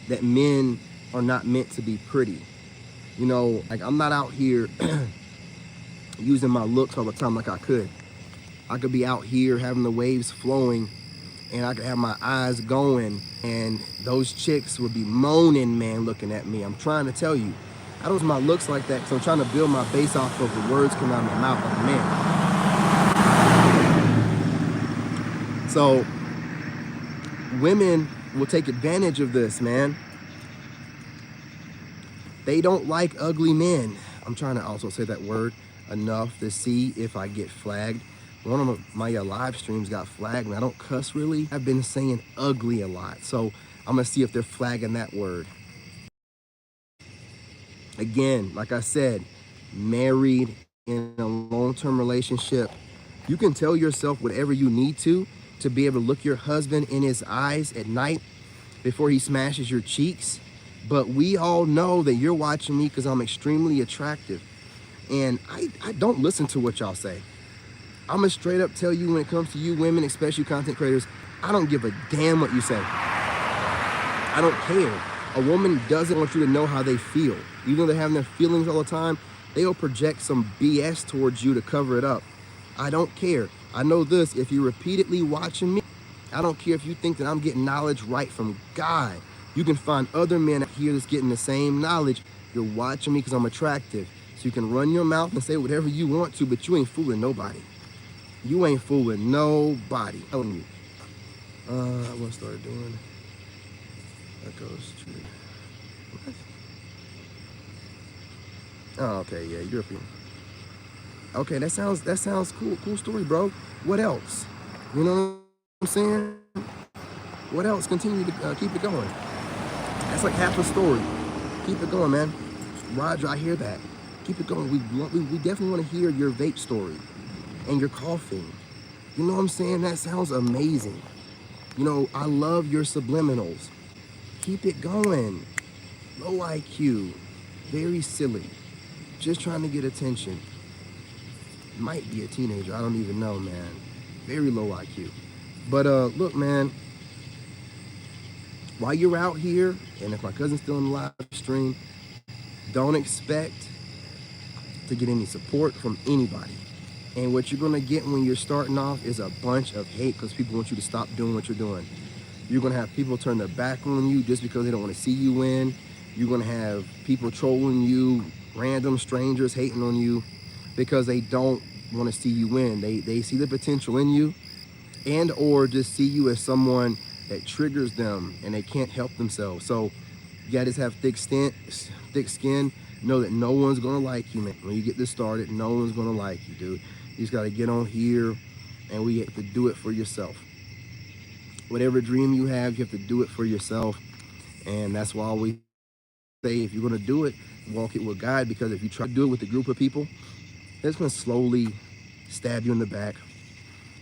that men are not meant to be pretty. You know, like I'm not out here using my looks all the time like I could. I could be out here having the waves flowing, and I could have my eyes going, and those chicks would be moaning, man, looking at me. I'm trying to tell you, I don't use my looks like that because I'm trying to build my base off of the words coming out of my mouth like a man. So women will take advantage of this, man. They don't like ugly men. I'm trying to also say that word enough to see if I get flagged. One of my live streams got flagged, and I don't cuss really. I've been saying ugly a lot, so I'm gonna see if they're flagging that word. Again, like I said, married in a long-term relationship, you can tell yourself whatever you need to be able to look your husband in his eyes at night before he smashes your cheeks. But we all know that you're watching me because I'm extremely attractive. And I don't listen to what y'all say. I'm gonna straight up tell you when it comes to you women, especially content creators, I don't give a damn what you say. I don't care. A woman doesn't want you to know how they feel. Even though they're having their feelings all the time, they'll project some BS towards you to cover it up. I don't care. I know this, if you're repeatedly watching me, I don't care if you think that I'm getting knowledge right from God. You can find other men out here that's getting the same knowledge. You're watching me because I'm attractive. So you can run your mouth and say whatever you want to, but you ain't fooling nobody. You ain't fooling nobody. I'm telling you. I want to start doing that goes to what? Oh, okay, yeah, European. Okay, that sounds cool. Cool story, bro. What else? You know what I'm saying? What else? Continue to keep it going. That's like half a story. Keep it going, man. Roger, I hear that. Keep it going. We definitely want to hear your vape story and your coughing. You know what I'm saying? That sounds amazing. You know, I love your subliminals. Keep it going. Low IQ. Very silly. Just trying to get attention. Might be a teenager. I don't even know, man. Very low IQ. But look, man. While you're out here, and if my cousin's still in the live stream, don't expect to get any support from anybody. And what you're gonna get when you're starting off is a bunch of hate because people want you to stop doing what you're doing. You're gonna have people turn their back on you just because they don't want to see you win. You're gonna have people trolling you, random strangers hating on you because they don't want to see you win. They see the potential in you, and or just see you as someone that triggers them and they can't help themselves. So you gotta just have thick skin, know that no one's gonna like you, man. When you get this started, no one's gonna like you, dude. You just gotta get on here, and we have to do it for yourself. Whatever dream you have, you have to do it for yourself. And that's why we say, if you're gonna do it, walk it with God, because if you try to do it with a group of people, it's gonna slowly stab you in the back,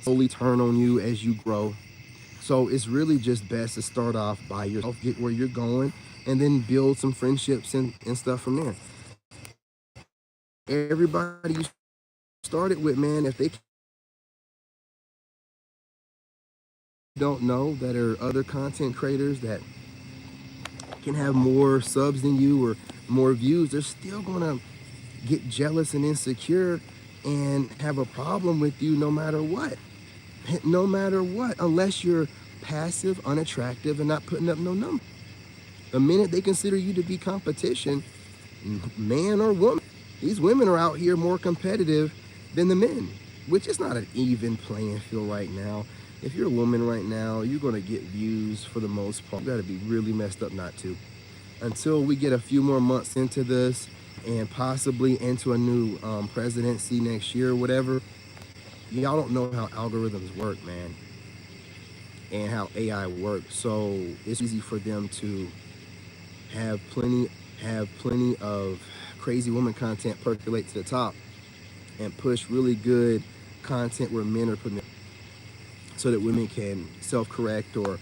slowly turn on you as you grow. So it's really just best to start off by yourself, get where you're going, and then build some friendships and stuff from there. Everybody you started with, man, if they don't know that are other content creators that can have more subs than you or more views, they're still gonna get jealous and insecure and have a problem with you no matter what. No matter what, unless you're passive, unattractive, and not putting up no number. The minute they consider you to be competition, man or woman, these women are out here more competitive than the men, which is not an even playing field right now. If you're a woman right now, you're gonna get views for the most part. You gotta be really messed up not to. Until we get a few more months into this and possibly into a new presidency next year or whatever, y'all don't know how algorithms work, man, and how AI works. So it's easy for them to have plenty of crazy woman content percolate to the top and push really good content where men are putting it, so that women can self-correct or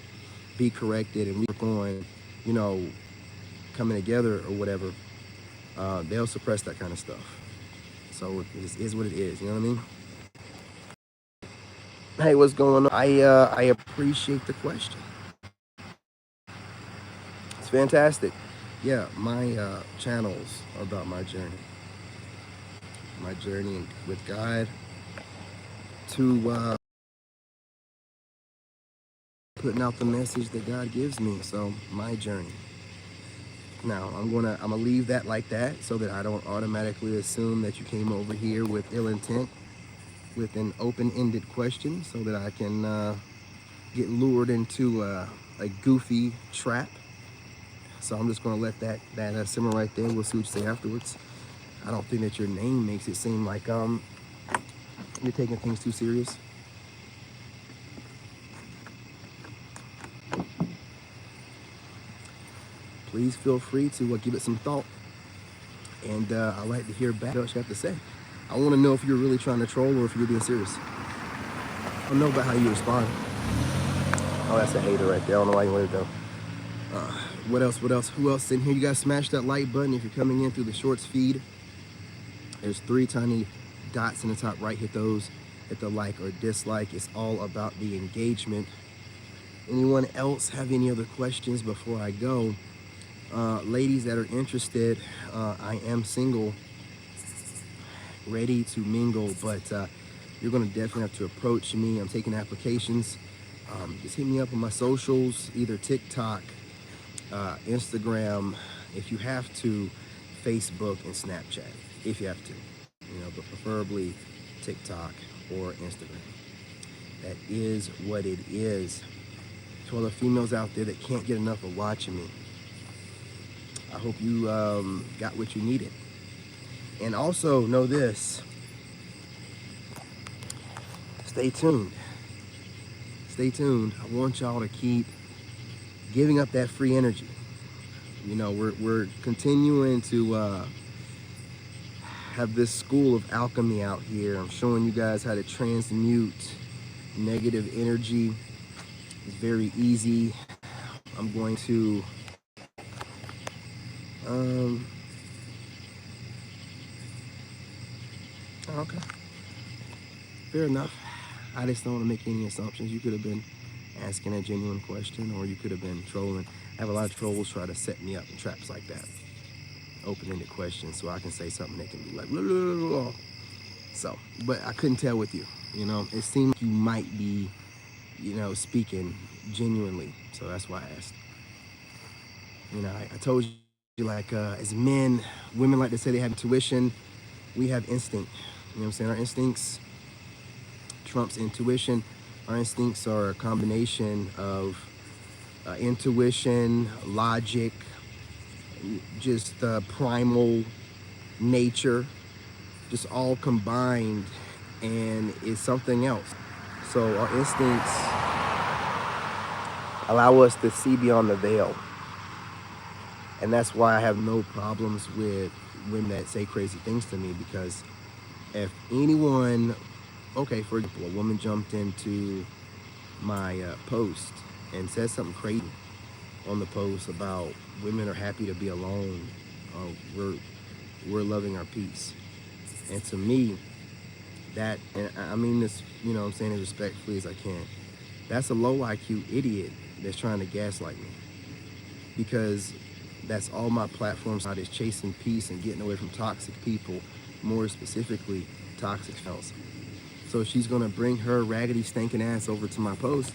be corrected, and we work on, you know, coming together or whatever. They'll suppress that kind of stuff. So it is what it is, you know what I mean? Hey, what's going on? I appreciate the question. It's fantastic. Yeah, my channels are about my journey with God, to putting out the message that God gives me. So my journey. Now I'm gonna leave that like that, so that I don't automatically assume that you came over here with ill intent, with an open-ended question, so that I can get lured into a goofy trap. So I'm just gonna let that simmer right there. We'll see what you say afterwards. I don't think that your name makes it seem like you're taking things too serious. Please feel free to give it some thought, and I'd like to hear back what you have to say. I want to know if you're really trying to troll or if you're being serious. I don't know about how you respond. Oh, that's a hater right there. I don't know why you let it go. What else? Who else in here? You guys smash that like button if you're coming in through the shorts feed. There's 3 tiny dots in the top right. Hit those. Hit the like or dislike. It's all about the engagement. Anyone else have any other questions before I go? Ladies that are interested, I am single, ready to mingle, but you're gonna definitely have to approach me. I'm taking applications. Just hit me up on my socials, either TikTok, Instagram, if you have to, Facebook and Snapchat, if you have to, but preferably TikTok or Instagram. That is what it is. To all the females out there that can't get enough of watching me, I hope you got what you needed. And also know this, stay tuned. I want y'all to keep giving up that free energy. We're continuing to have this school of alchemy out here. I'm showing you guys how to transmute negative energy. It's very easy. I'm going to okay, fair enough. I just don't want to make any assumptions. You could have been asking a genuine question, or you could have been trolling. I have a lot of trolls try to set me up in traps like that. Open-ended questions, so I can say something that can be like, blah, blah, blah, blah. So, but I couldn't tell with you. It seemed like you might be, speaking genuinely. So that's why I asked. I told you, like, as men, women like to say they have intuition. We have instinct. You know what I'm saying? Our instincts trumps intuition. Our instincts are a combination of intuition, logic, just primal nature, just all combined, and it's something else. So our instincts allow us to see beyond the veil. And that's why I have no problems with women that say crazy things to me, because if anyone, okay, for example, a woman jumped into my post and said something crazy on the post about women are happy to be alone, we're loving our peace. And to me, that, and I mean this, you know what I'm saying, as respectfully as I can, that's a low IQ idiot that's trying to gaslight me, because that's all my platforms is chasing peace and getting away from toxic people, more specifically toxic fellas. So she's gonna bring her raggedy stinking ass over to my post,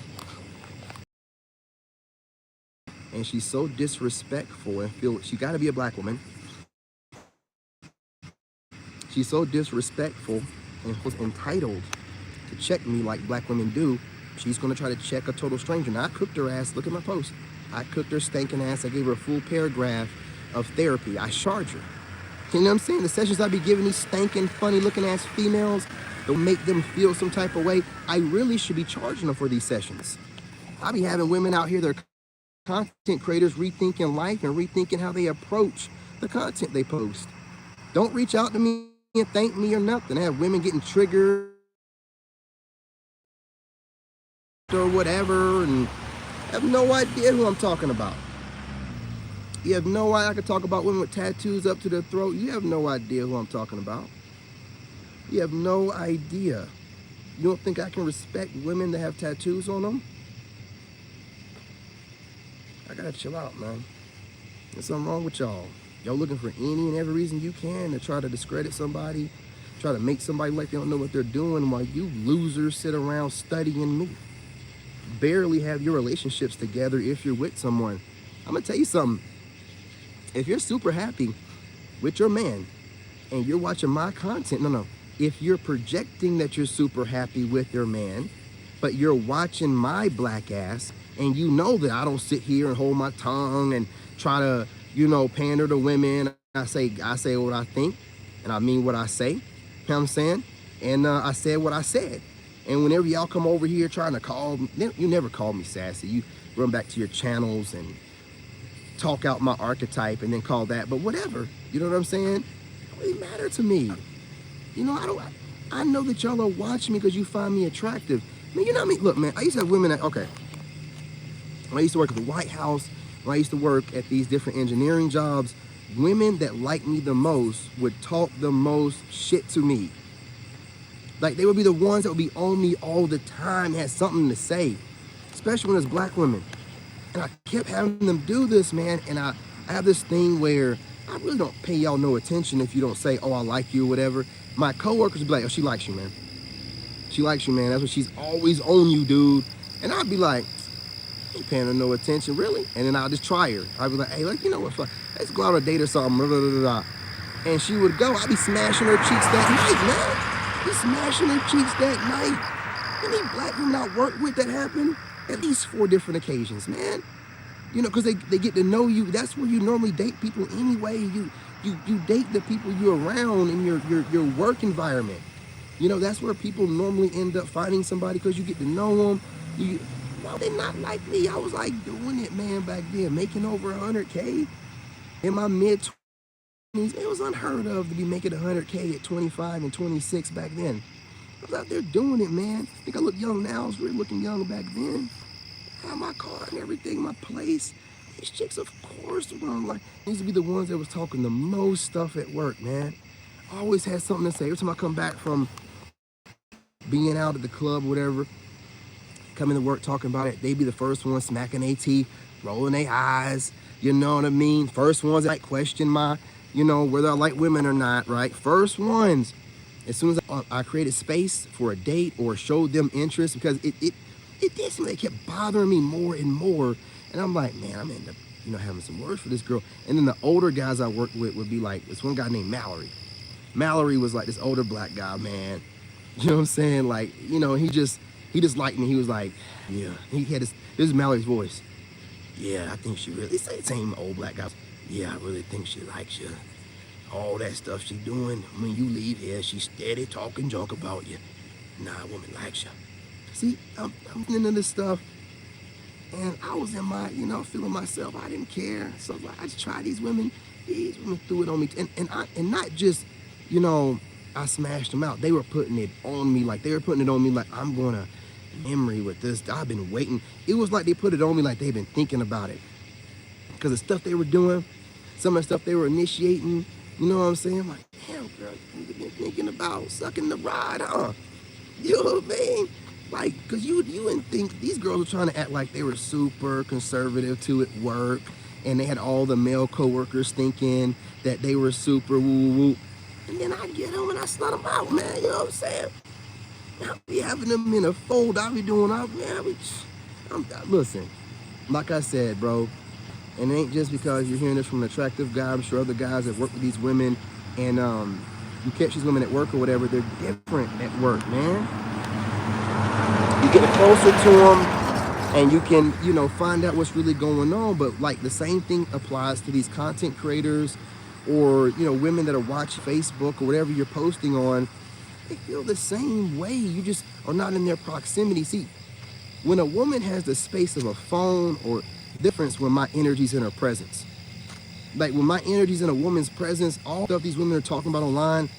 and she's so disrespectful and feel she got to be a black woman. She's so disrespectful and feels entitled to check me like black women do. She's gonna try to check a total stranger. Now I cooked her ass. Look at my post. I cooked her stinking ass. I gave her a full paragraph of therapy. I charge her. You know what I'm saying? The sessions I be giving these stinking, funny looking ass females to make them feel some type of way, I really should be charging them for these sessions. I be having women out here that are content creators rethinking life and rethinking how they approach the content they post. Don't reach out to me and thank me or nothing. I have women getting triggered or whatever, and I have no idea who I'm talking about. You have no idea. I could talk about women with tattoos up to their throat. You have no idea who I'm talking about. You have no idea. You don't think I can respect women that have tattoos on them? I gotta chill out, man. There's something wrong with y'all. Y'all looking for any and every reason you can to try to discredit somebody, try to make somebody like they don't know what they're doing, while you losers sit around studying me. Barely have your relationships together if you're with someone. I'm gonna tell you something. If you're super happy with your man and you're watching my content, no. If you're projecting that you're super happy with your man, but you're watching my black ass, and you know that I don't sit here and hold my tongue and try to, you know, pander to women. I say what I think, and I mean what I say. You know what I'm saying? And I said what I said. And whenever y'all come over here trying to call me, you never call me sassy. You run back to your channels and talk out my archetype and then call that, but whatever. You know what I'm saying? It don't really matter to me. You know, I know that y'all are watching me because you find me attractive. I mean, you know what I mean? Look, man, I used to have women that, okay, when I used to work at the White House, when I used to work at these different engineering jobs, women that liked me the most would talk the most shit to me. Like, they would be the ones that would be on me all the time, had something to say, especially when it's black women. And I kept having them do this, man, and I have this thing where I really don't pay y'all no attention if you don't say, oh, I like you or whatever. My coworkers would be like, oh, she likes you, man. She likes you, man. That's what she's always on you, dude. And I'd be like, ain't paying her no attention, really? And then I'll just try her. I'd be like, hey, like, you know what, fuck, let's go out on a date or something, blah, blah, blah, blah. And she would go. I'd be smashing her cheeks that night, man. Be smashing her cheeks that night. Any black women I work with that happened, at least 4 different occasions, man. You know, because they get to know you. That's where you normally date people anyway. You date the people you're around in your work environment. You know, that's where people normally end up finding somebody, because you get to know them. Well, they not like me. I was like doing it, man, back then, making over 100K in my mid-20s. It was unheard of to be making 100K at 25 and 26 back then. I was out there doing it, man. I think I look young now. I was really looking young back then. I had my car and everything, my place. These chicks, of course, were like, these would be the ones that was talking the most stuff at work, man. I always had something to say. Every time I come back from being out at the club or whatever, coming to work talking about it, they be the first ones smacking their teeth, rolling their eyes, you know what I mean? First ones that question my, you know, whether I like women or not, right? First ones. As soon as I created space for a date or showed them interest, because it did seem like it kept bothering me more and more. And I'm like, man, I'm end up, you know, having some words for this girl. And then the older guys I worked with would be like, this one guy named Mallory. Mallory was like this older black guy, man. You know what I'm saying? Like, you know, he just liked me. He was like, yeah. He had this is Mallory's voice. Yeah, I think she really, same old black guy. Yeah, I really think she likes you. all that stuff she doing. When you leave here, she steady talking junk about you. Nah, a woman likes you. See, I'm into this stuff, and I was in my, feeling myself. I didn't care. So I just tried these women. These women threw it on me, and not just, I smashed them out. They were putting it on me like I'm gonna memory with this. I've been waiting. It was like they put it on me like they've been thinking about it, because the stuff they were doing, some of the stuff they were initiating. You know what I'm saying? I'm like, damn, girl, you've been thinking about sucking the rod, huh? You know what I mean? Like, because you didn't think these girls were trying to act like they were super conservative too at work, and they had all the male coworkers thinking that they were super woo-woo. And then I get them and I slut them out, man. You know what I'm saying? I be having them in a fold. I be doing, listen, like I said, bro, and it ain't just because you're hearing this from an attractive guy. I'm sure other guys that work with these women, and you catch these women at work or whatever, they're different at work, man. You get closer to them, and you can, find out what's really going on. But like the same thing applies to these content creators, or women that are watching Facebook or whatever you're posting on. They feel the same way. You just are not in their proximity. See, when a woman has the space of a phone, or difference when my energy's in her presence. Like when my energy's in a woman's presence, all the stuff these women are talking about online.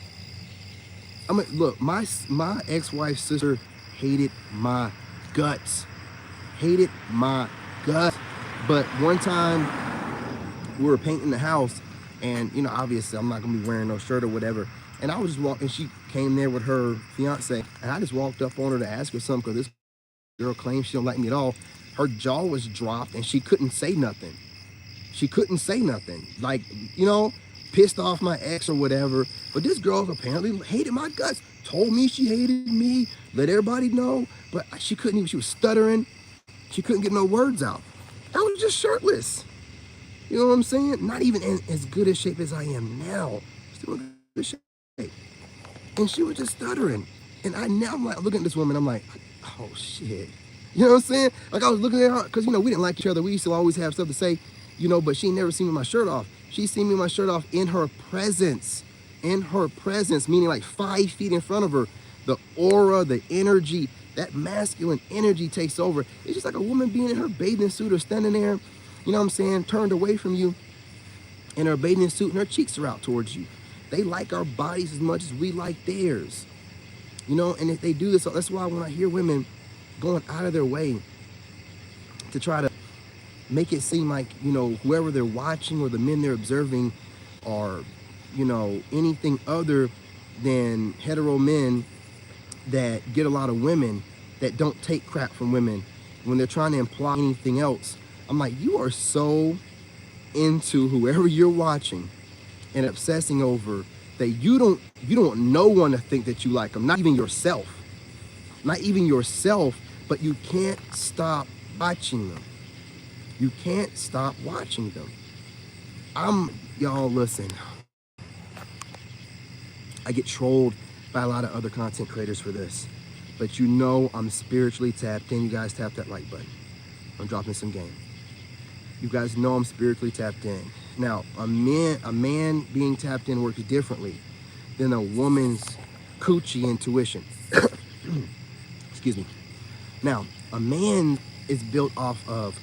Look, my ex-wife's sister hated my guts. But one time we were painting the house, and obviously I'm not gonna be wearing no shirt or whatever. And I was just walking, and she came there with her fiance, and I just walked up on her to ask her something, because this girl claims she don't like me at all. Her jaw was dropped, and she couldn't say nothing. Like, pissed off my ex or whatever. But this girl apparently hated my guts. Told me she hated me. Let everybody know. But she couldn't even, she was stuttering. She couldn't get no words out. I was just shirtless. You know what I'm saying? Not even in as good a shape as I am now. Still in good shape. And she was just stuttering. And I'm like, looking at this woman, I'm like, oh shit. You know what I'm saying? Like I was looking at her, because we didn't like each other. We used to always have stuff to say, but she never seen me with my shirt off. She seen me with my shirt off in her presence. Meaning like 5 feet in front of her. The aura, the energy, that masculine energy takes over. It's just like a woman being in her bathing suit or standing there, you know what I'm saying, turned away from you in her bathing suit, and her cheeks are out towards you. They like our bodies as much as we like theirs. And if they do this, that's why when I hear women going out of their way to try to make it seem like, whoever they're watching or the men they're observing are, anything other than hetero men that get a lot of women, that don't take crap from women, when they're trying to imply anything else. I'm like, you are so into whoever you're watching and obsessing over that you don't want no one to think that you like them, not even yourself, but you can't stop watching them. Y'all listen, I get trolled by a lot of other content creators for this, but I'm spiritually tapped in. You guys tap that like button. I'm dropping some game. You guys know I'm spiritually tapped in. Now, a man being tapped in works differently than a woman's coochie intuition. Excuse me. Now, a man is built off of,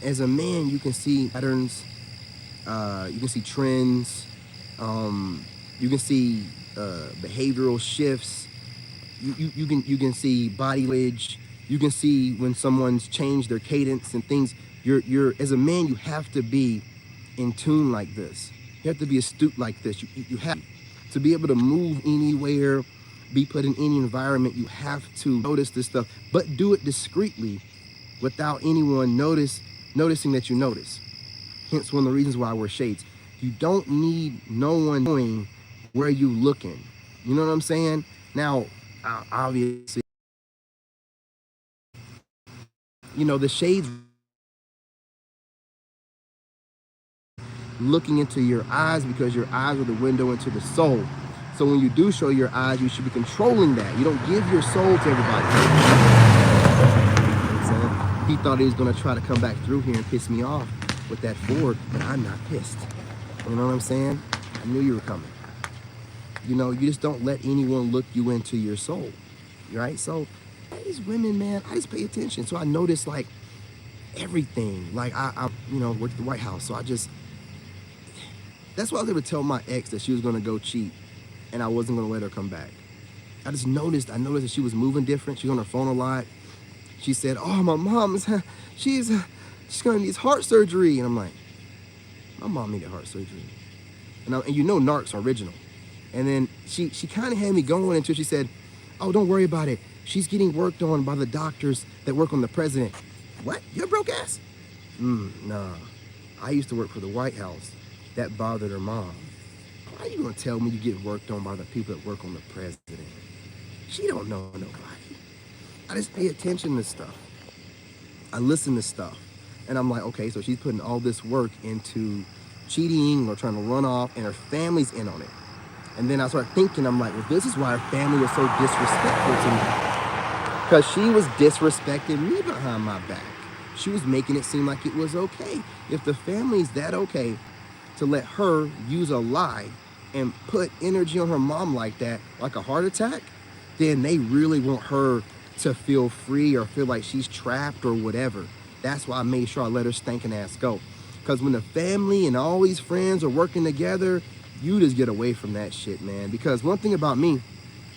as a man, you can see patterns, you can see trends, you can see behavioral shifts, you can see body language, you can see when someone's changed their cadence and things. You're as a man, you have to be in tune like this. You have to be astute like this. You have to be able to move anywhere, be put in any environment. You have to notice this stuff, but do it discreetly without anyone noticing that you notice. Hence one of the reasons why I wear shades. You don't need no one knowing where you looking. You know what I'm saying? Now, obviously, the shades looking into your eyes, because your eyes are the window into the soul. So when you do show your eyes, you should be controlling that. You don't give your soul to everybody. So he thought he was going to try to come back through here and piss me off with that Ford, but I'm not pissed. You know what I'm saying? I knew you were coming. You know, you just don't let anyone look you into your soul, right? So these women, man, I just pay attention. So I noticed like everything. Like I you know, worked at the White House. So that's why I was able to tell my ex that she was gonna go cheat and I wasn't gonna let her come back. I noticed that she was moving different. She was on her phone a lot. She said, oh, my mom, she's gonna need heart surgery. And I'm like, my mom needed heart surgery. And you know narcs are original. And then she kind of had me going until she said, oh, don't worry about it. She's getting worked on by the doctors that work on the president. What? You're broke ass? Nah. I used to work for the White House. That bothered her mom. Why are you gonna tell me you get worked on by the people that work on the president? She don't know nobody. I just pay attention to stuff. I listen to stuff. And I'm like, okay, so she's putting all this work into cheating or trying to run off, and her family's in on it. And then I started thinking, I'm like, well, this is why her family was so disrespectful to me. Because she was disrespecting me behind my back. She was making it seem like it was okay. If the family's that okay to let her use a lie and put energy on her mom like that, like a heart attack, then they really want her to feel free or feel like she's trapped or whatever. That's why I made sure I let her stinking ass go. Because when the family and all these friends are working together, you just get away from that shit, man. Because one thing about me,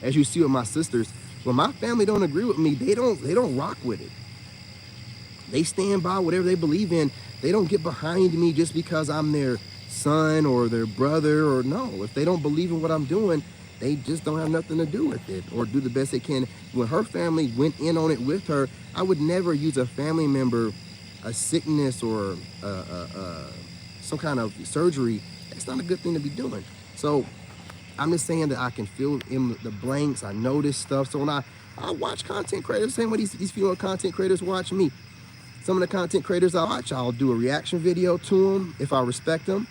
as you see with my sisters, when my family don't agree with me, they don't rock with it. They stand by whatever they believe in. They don't get behind me just because I'm their son or their brother, or no. If they don't believe in what I'm doing, they just don't have nothing to do with it or do the best they can. When her family went in on it with her, I would never use a family member, a sickness or some kind of surgery. That's not a good thing to be doing. So I'm just saying that I can fill in the blanks. I notice stuff. So when I watch content creators, same way these female content creators watch me. Some of the content creators I watch, I'll do a reaction video to them if I respect them,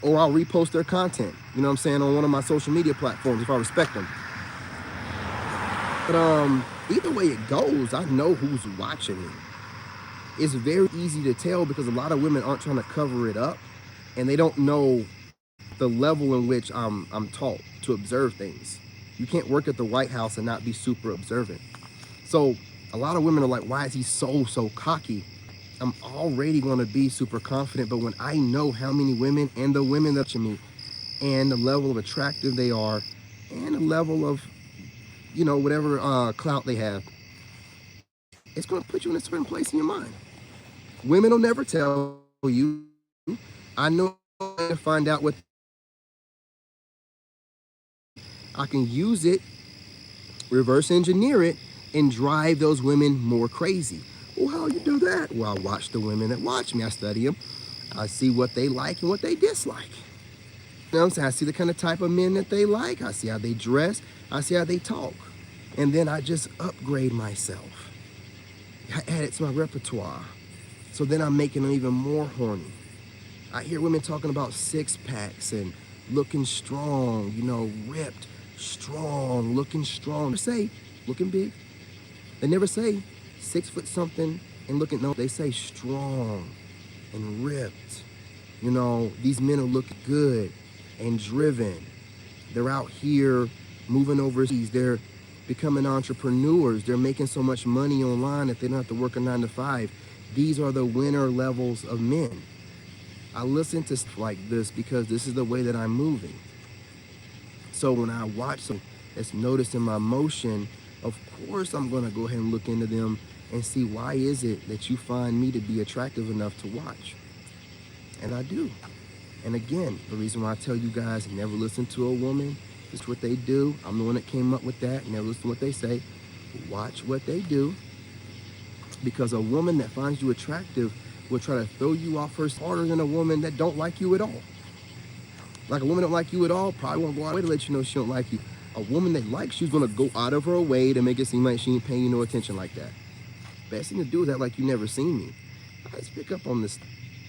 or I'll repost their content, you know what I'm saying, on one of my social media platforms if I respect them. But either way it goes, I know who's watching me. It's very easy to tell because a lot of women aren't trying to cover it up, and they don't know the level in which I'm taught to observe things. You can't work at the White House and not be super observant. So a lot of women are like, why is he so cocky? I'm already going to be super confident, but when I know how many women and the women that watch me and the level of attractive they are and the level of, you know, whatever clout they have, it's going to put you in a certain place in your mind. Women will never tell you. I know to find out what I can use it, reverse engineer it, and drive those women more crazy. Well, how you do that? Well, I watch the women that watch me. I study them. I see what they like and what they dislike. You know what I'm saying? I see the kind of type of men that they like. I see how they dress. I see how they talk. And then I just upgrade myself. I add it to my repertoire. So then I'm making them even more horny. I hear women talking about six packs and looking strong, you know, ripped, strong, looking strong. They say looking big. They never say 6 foot something and looking, no, they say strong and ripped. You know, these men are looking good and driven. They're out here moving overseas. They're becoming entrepreneurs. They're making so much money online that they don't have to work a 9 to 5. These are the winner levels of men. I listen to stuff like this because this is the way that I'm moving. So when I watch something that's noticing my motion, of course I'm gonna go ahead and look into them and see why is it that you find me to be attractive enough to watch. And I do. And again, the reason why I tell you guys never listen to a woman is what they do. I'm the one that came up with that. Never listen to what they say. Watch what they do. Because a woman that finds you attractive will try to throw you off her harder than a woman that don't like you at all. Like a woman that don't like you at all probably won't go out of the way to let you know she don't like you. A woman that likes you is gonna go out of her way to make it seem like she ain't paying you no attention like that. Best thing to do is act like you never seen me. I just pick up on this.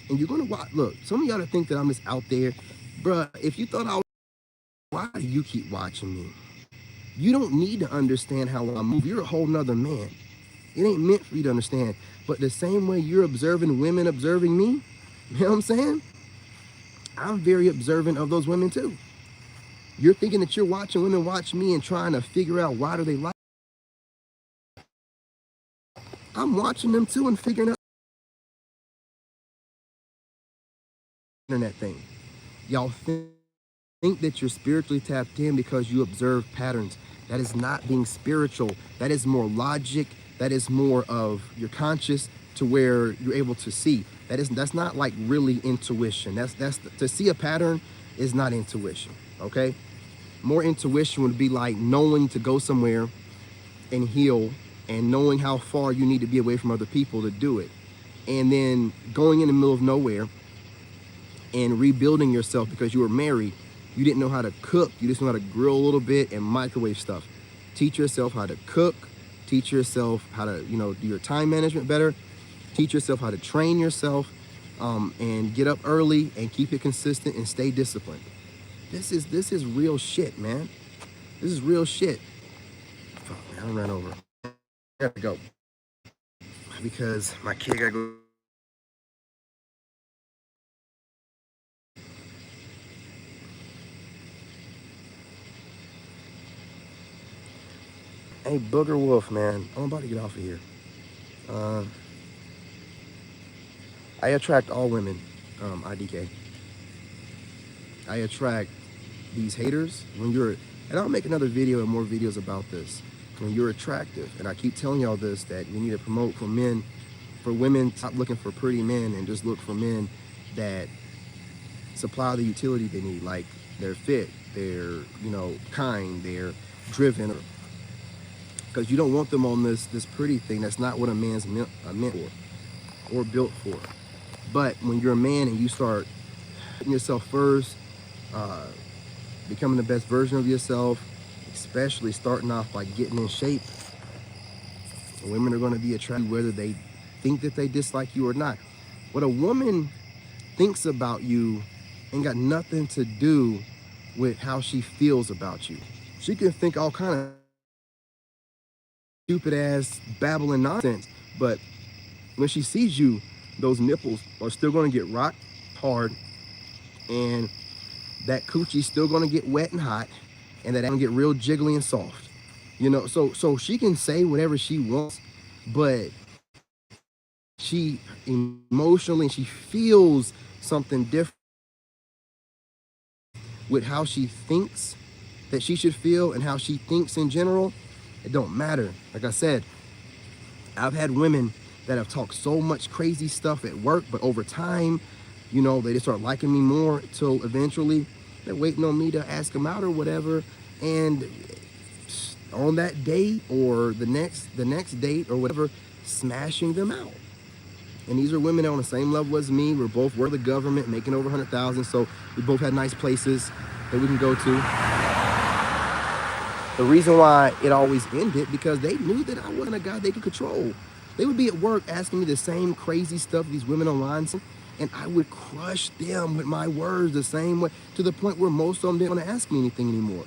And you're gonna watch, look, some of y'all that think that I'm just out there, bruh, if you thought I was, why do you keep watching me? You don't need to understand how I move. You're a whole nother man. It ain't meant for you to understand. But the same way you're observing women observing me, you know what I'm saying? I'm very observant of those women too. You're thinking that you're watching women watch me and trying to figure out why do they like. I'm watching them too and figuring out the internet thing. Y'all think that you're spiritually tapped in because you observe patterns. That is not being spiritual. That is more logic. That is more of your conscious to where you're able to see. That's not like really intuition. That's to see a pattern is not intuition. Okay, more intuition would be like knowing to go somewhere and heal and knowing how far you need to be away from other people to do it, and then going in the middle of nowhere and rebuilding yourself because you were married. You didn't know how to cook. You just know how to grill a little bit and microwave stuff. Teach yourself how to cook. Teach yourself how to, do your time management better. Teach yourself how to train yourself, and get up early and keep it consistent and stay disciplined. This is real shit, man. This is real shit. Fuck, man, I ran over. I gotta go because my kid gotta go. Hey, Booger Wolf, man, I'm about to get off of here. I attract all women, IDK. I attract these haters when you're, and I'll make another video and more videos about this. When you're attractive, and I keep telling y'all this, that we need to promote for men, for women, stop looking for pretty men and just look for men that supply the utility they need, like they're fit, they're, kind, they're driven. Because you don't want them on this pretty thing. That's not what a man's meant for or built for. But when you're a man and you start putting yourself first, becoming the best version of yourself, especially starting off by getting in shape, women are going to be attracted whether they think that they dislike you or not. What a woman thinks about you ain't got nothing to do with how she feels about you. She can think all kind of stupid ass babbling nonsense, but when she sees you, those nipples are still going to get rock hard, and that coochie's still going to get wet and hot, and that going to get real jiggly and soft. So she can say whatever she wants, but she emotionally, she feels something different with how she thinks that she should feel and how she thinks in general. It don't matter. Like I said, I've had women that have talked so much crazy stuff at work, but over time, they just start liking me more till eventually they're waiting on me to ask them out or whatever. And on that date or the next date or whatever, smashing them out. And these are women on the same level as me. We're both work for the government, making over 100,000. So we both had nice places that we can go to. The reason why it always ended, because they knew that I wasn't a guy they could control. They would be at work asking me the same crazy stuff these women online say, and I would crush them with my words the same way, to the point where most of them didn't want to ask me anything anymore.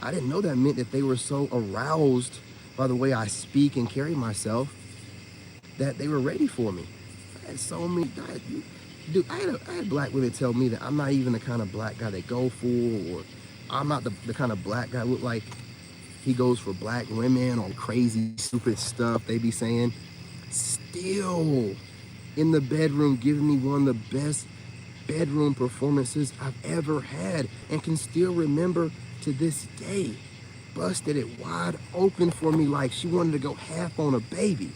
I didn't know that meant that they were so aroused by the way I speak and carry myself that they were ready for me. I had so many, dude, I had black women tell me that I'm not even the kind of black guy they go for, or I'm not the kind of black guy look like he goes for black women or crazy, stupid stuff they be saying. Still in the bedroom giving me one of the best bedroom performances I've ever had, and can still remember to this day. Busted it wide open for me like she wanted to go half on a baby.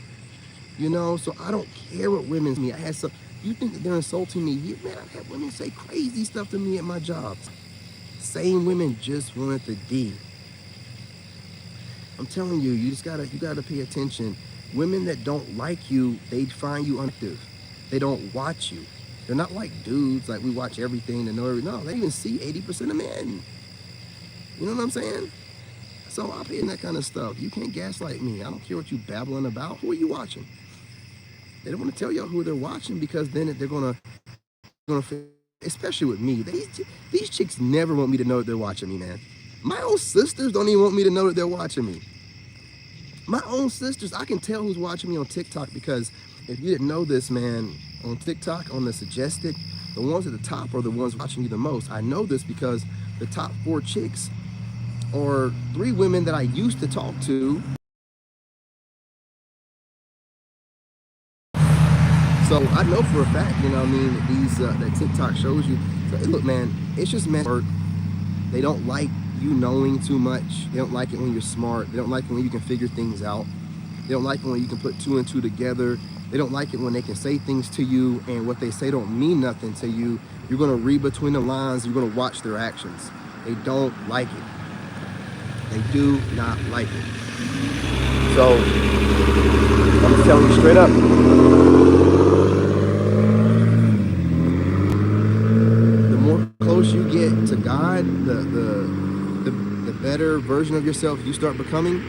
So I don't care what women me. You think that they're insulting me? Man, I've had women say crazy stuff to me at my job. Same women just wanted the D. I'm telling you, you gotta pay attention. Women that don't like you, they find you unactive. They don't watch you. They're not like dudes, like we watch everything to know everything. No, they even see 80% of men. You know what I'm saying? So I'll pay in that kind of stuff. You can't gaslight me. I don't care what you babbling about. Who are you watching? They don't want to tell y'all who they're watching, because then they're gonna, especially with me. These chicks never want me to know that they're watching me, man. My own sisters don't even want me to know that they're watching me. My own sisters, I can tell who's watching me on TikTok, because if you didn't know this, man, on TikTok, on the suggested, The ones at the top are the ones watching you the most. I know this because the top 4 chicks are 3 women that I used to talk to. So I know for a fact, you know what I mean, these that TikTok shows you. So look, man, it's just mess work. They don't like you knowing too much. They don't like it when you're smart. They don't like it when you can figure things out. They don't like it when you can put 2 and 2 together. They don't like it when they can say things to you and what they say don't mean nothing to you. You're gonna read between the lines. You're gonna watch their actions. They don't like it. They do not like it. So I'm just telling you straight up. The more close you get to God, the better version of yourself you start becoming,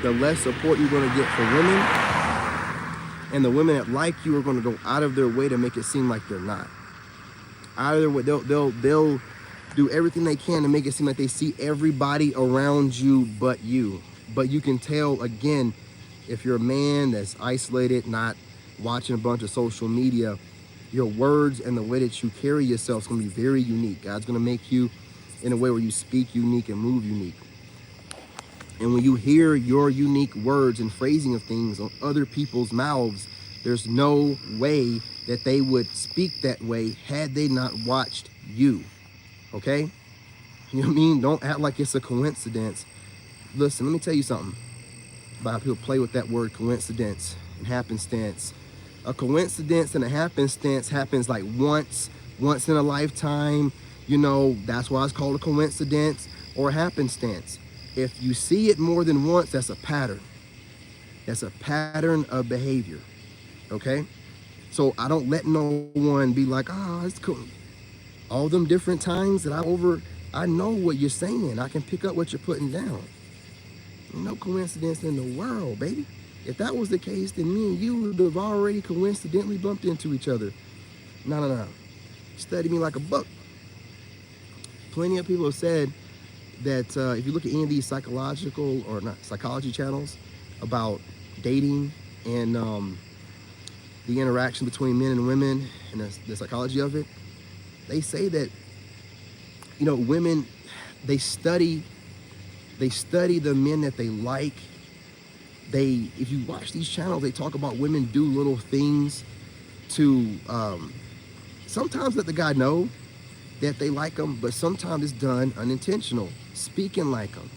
the less support you're going to get from women. And the women that like you are going to go out of their way to make it seem like they're not. Out of their way, they'll do everything they can to make it seem like they see everybody around you but you. But you can tell, again, if you're a man that's isolated, not watching a bunch of social media, your words and the way that you carry yourself is going to be very unique. God's going to make you in a way where you speak unique and move unique. And when you hear your unique words and phrasing of things on other people's mouths, there's no way that they would speak that way had they not watched you. Okay? You know what I mean? Don't act like it's a coincidence. Listen, let me tell you something about how people play with that word coincidence and happenstance. A coincidence and a happenstance happens like once in a lifetime. You know, that's why it's called a coincidence or a happenstance. If you see it more than once, that's a pattern. That's a pattern of behavior. Okay? So I don't let no one be like, oh, it's cool. All them different times that I know what you're saying. I can pick up what you're putting down. No coincidence in the world, baby. If that was the case, then me and you would have already coincidentally bumped into each other. No. Study me like a book. Plenty of people have said that if you look at any of these psychology channels about dating and the interaction between men and women and the psychology of it, they say that, you know, women, they study the men that they like. If you watch these channels, they talk about women do little things to sometimes let the guy know that they like them, but sometimes it's done unintentional. Speaking like them,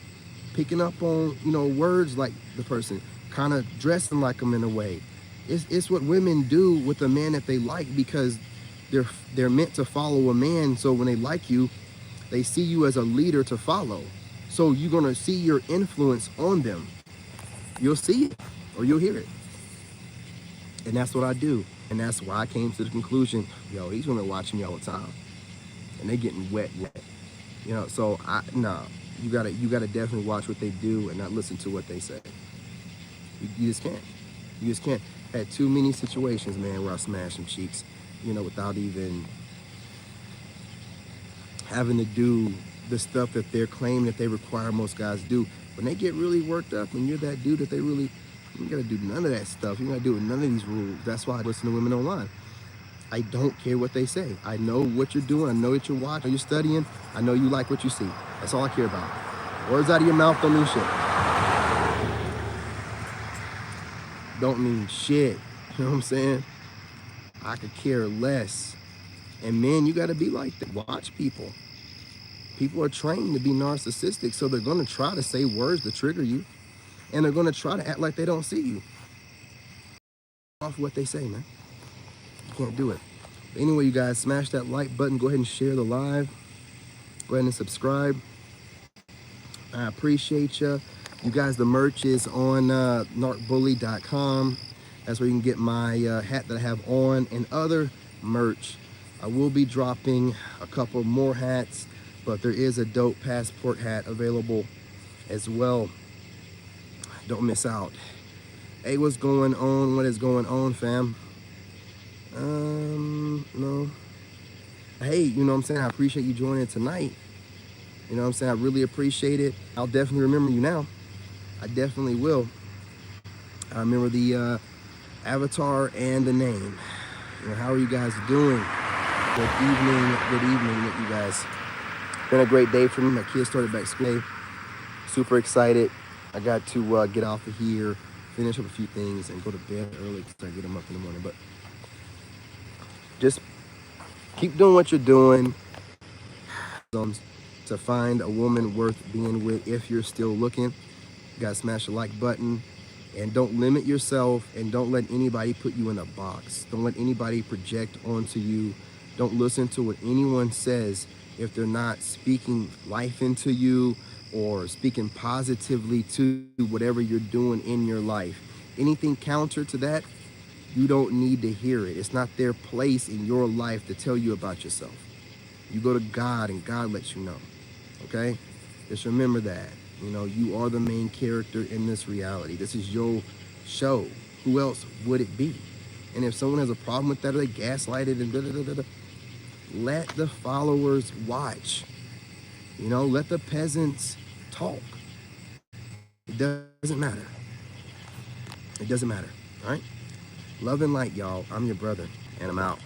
picking up on, you know, words like the person, kind of dressing like them in a way. It's what women do with a man that they like because they're meant to follow a man. So when they like you, they see you as a leader to follow. So you're gonna see your influence on them. You'll see it or you'll hear it. And that's what I do. And that's why I came to the conclusion, yo, these women watching me all the time. And they're getting wet. You know, so you gotta definitely watch what they do and not listen to what they say. You just can't. You just can't. Had too many situations, man, where I smashed some cheeks, you know, without even having to do the stuff that they're claiming that they require most guys do. When they get really worked up and you're that dude that they really, you gotta do none of that stuff. You gotta do none of these rules. That's why I listen to women online. I don't care what they say. I know what you're doing. I know what you're watching. You're studying. I know you like what you see. That's all I care about. Words out of your mouth don't mean shit. Don't mean shit. You know what I'm saying? I could care less. And men, you gotta be like that. Watch people. People are trained to be narcissistic, so they're gonna try to say words to trigger you. And they're gonna try to act like they don't see you. Off what they say, man. You can't do it. But anyway, you guys, smash that like button. Go ahead and share the live. Go ahead and subscribe. I appreciate you. You guys, the merch is on narcbully.com. That's where you can get my hat that I have on and other merch. I will be dropping a couple more hats, but there is a dope passport hat available as well. Don't miss out. Hey, what's going on? What is going on, fam? No. Hey, you know what I'm saying? I appreciate you joining tonight. You know what I'm saying? I really appreciate it. I'll definitely remember you now. I definitely will. I remember the avatar and the name. You know, how are you guys doing? Good evening, you guys. Been a great day for me. My kids started back school. Super excited. I got to get off of here, finish up a few things, and go to bed early because I get them up in the morning. But just keep doing what you're doing to find a woman worth being with. If you're still looking, you gotta smash the like button. And don't limit yourself, and don't let anybody put you in a box. Don't let anybody project onto you. Don't listen to what anyone says if they're not speaking life into you or speaking positively to whatever you're doing in your life. Anything counter to that, you don't need to hear it. It's not their place in your life to tell you about yourself. You go to God and God lets you know, okay? Just remember that. You know, you are the main character in this reality. This is your show. Who else would it be? And if someone has a problem with that, or they gaslight it and da-da-da-da-da, let the followers watch. You know, let the peasants talk. It doesn't matter. It doesn't matter, all right? Love and light, y'all. I'm your brother, and I'm out.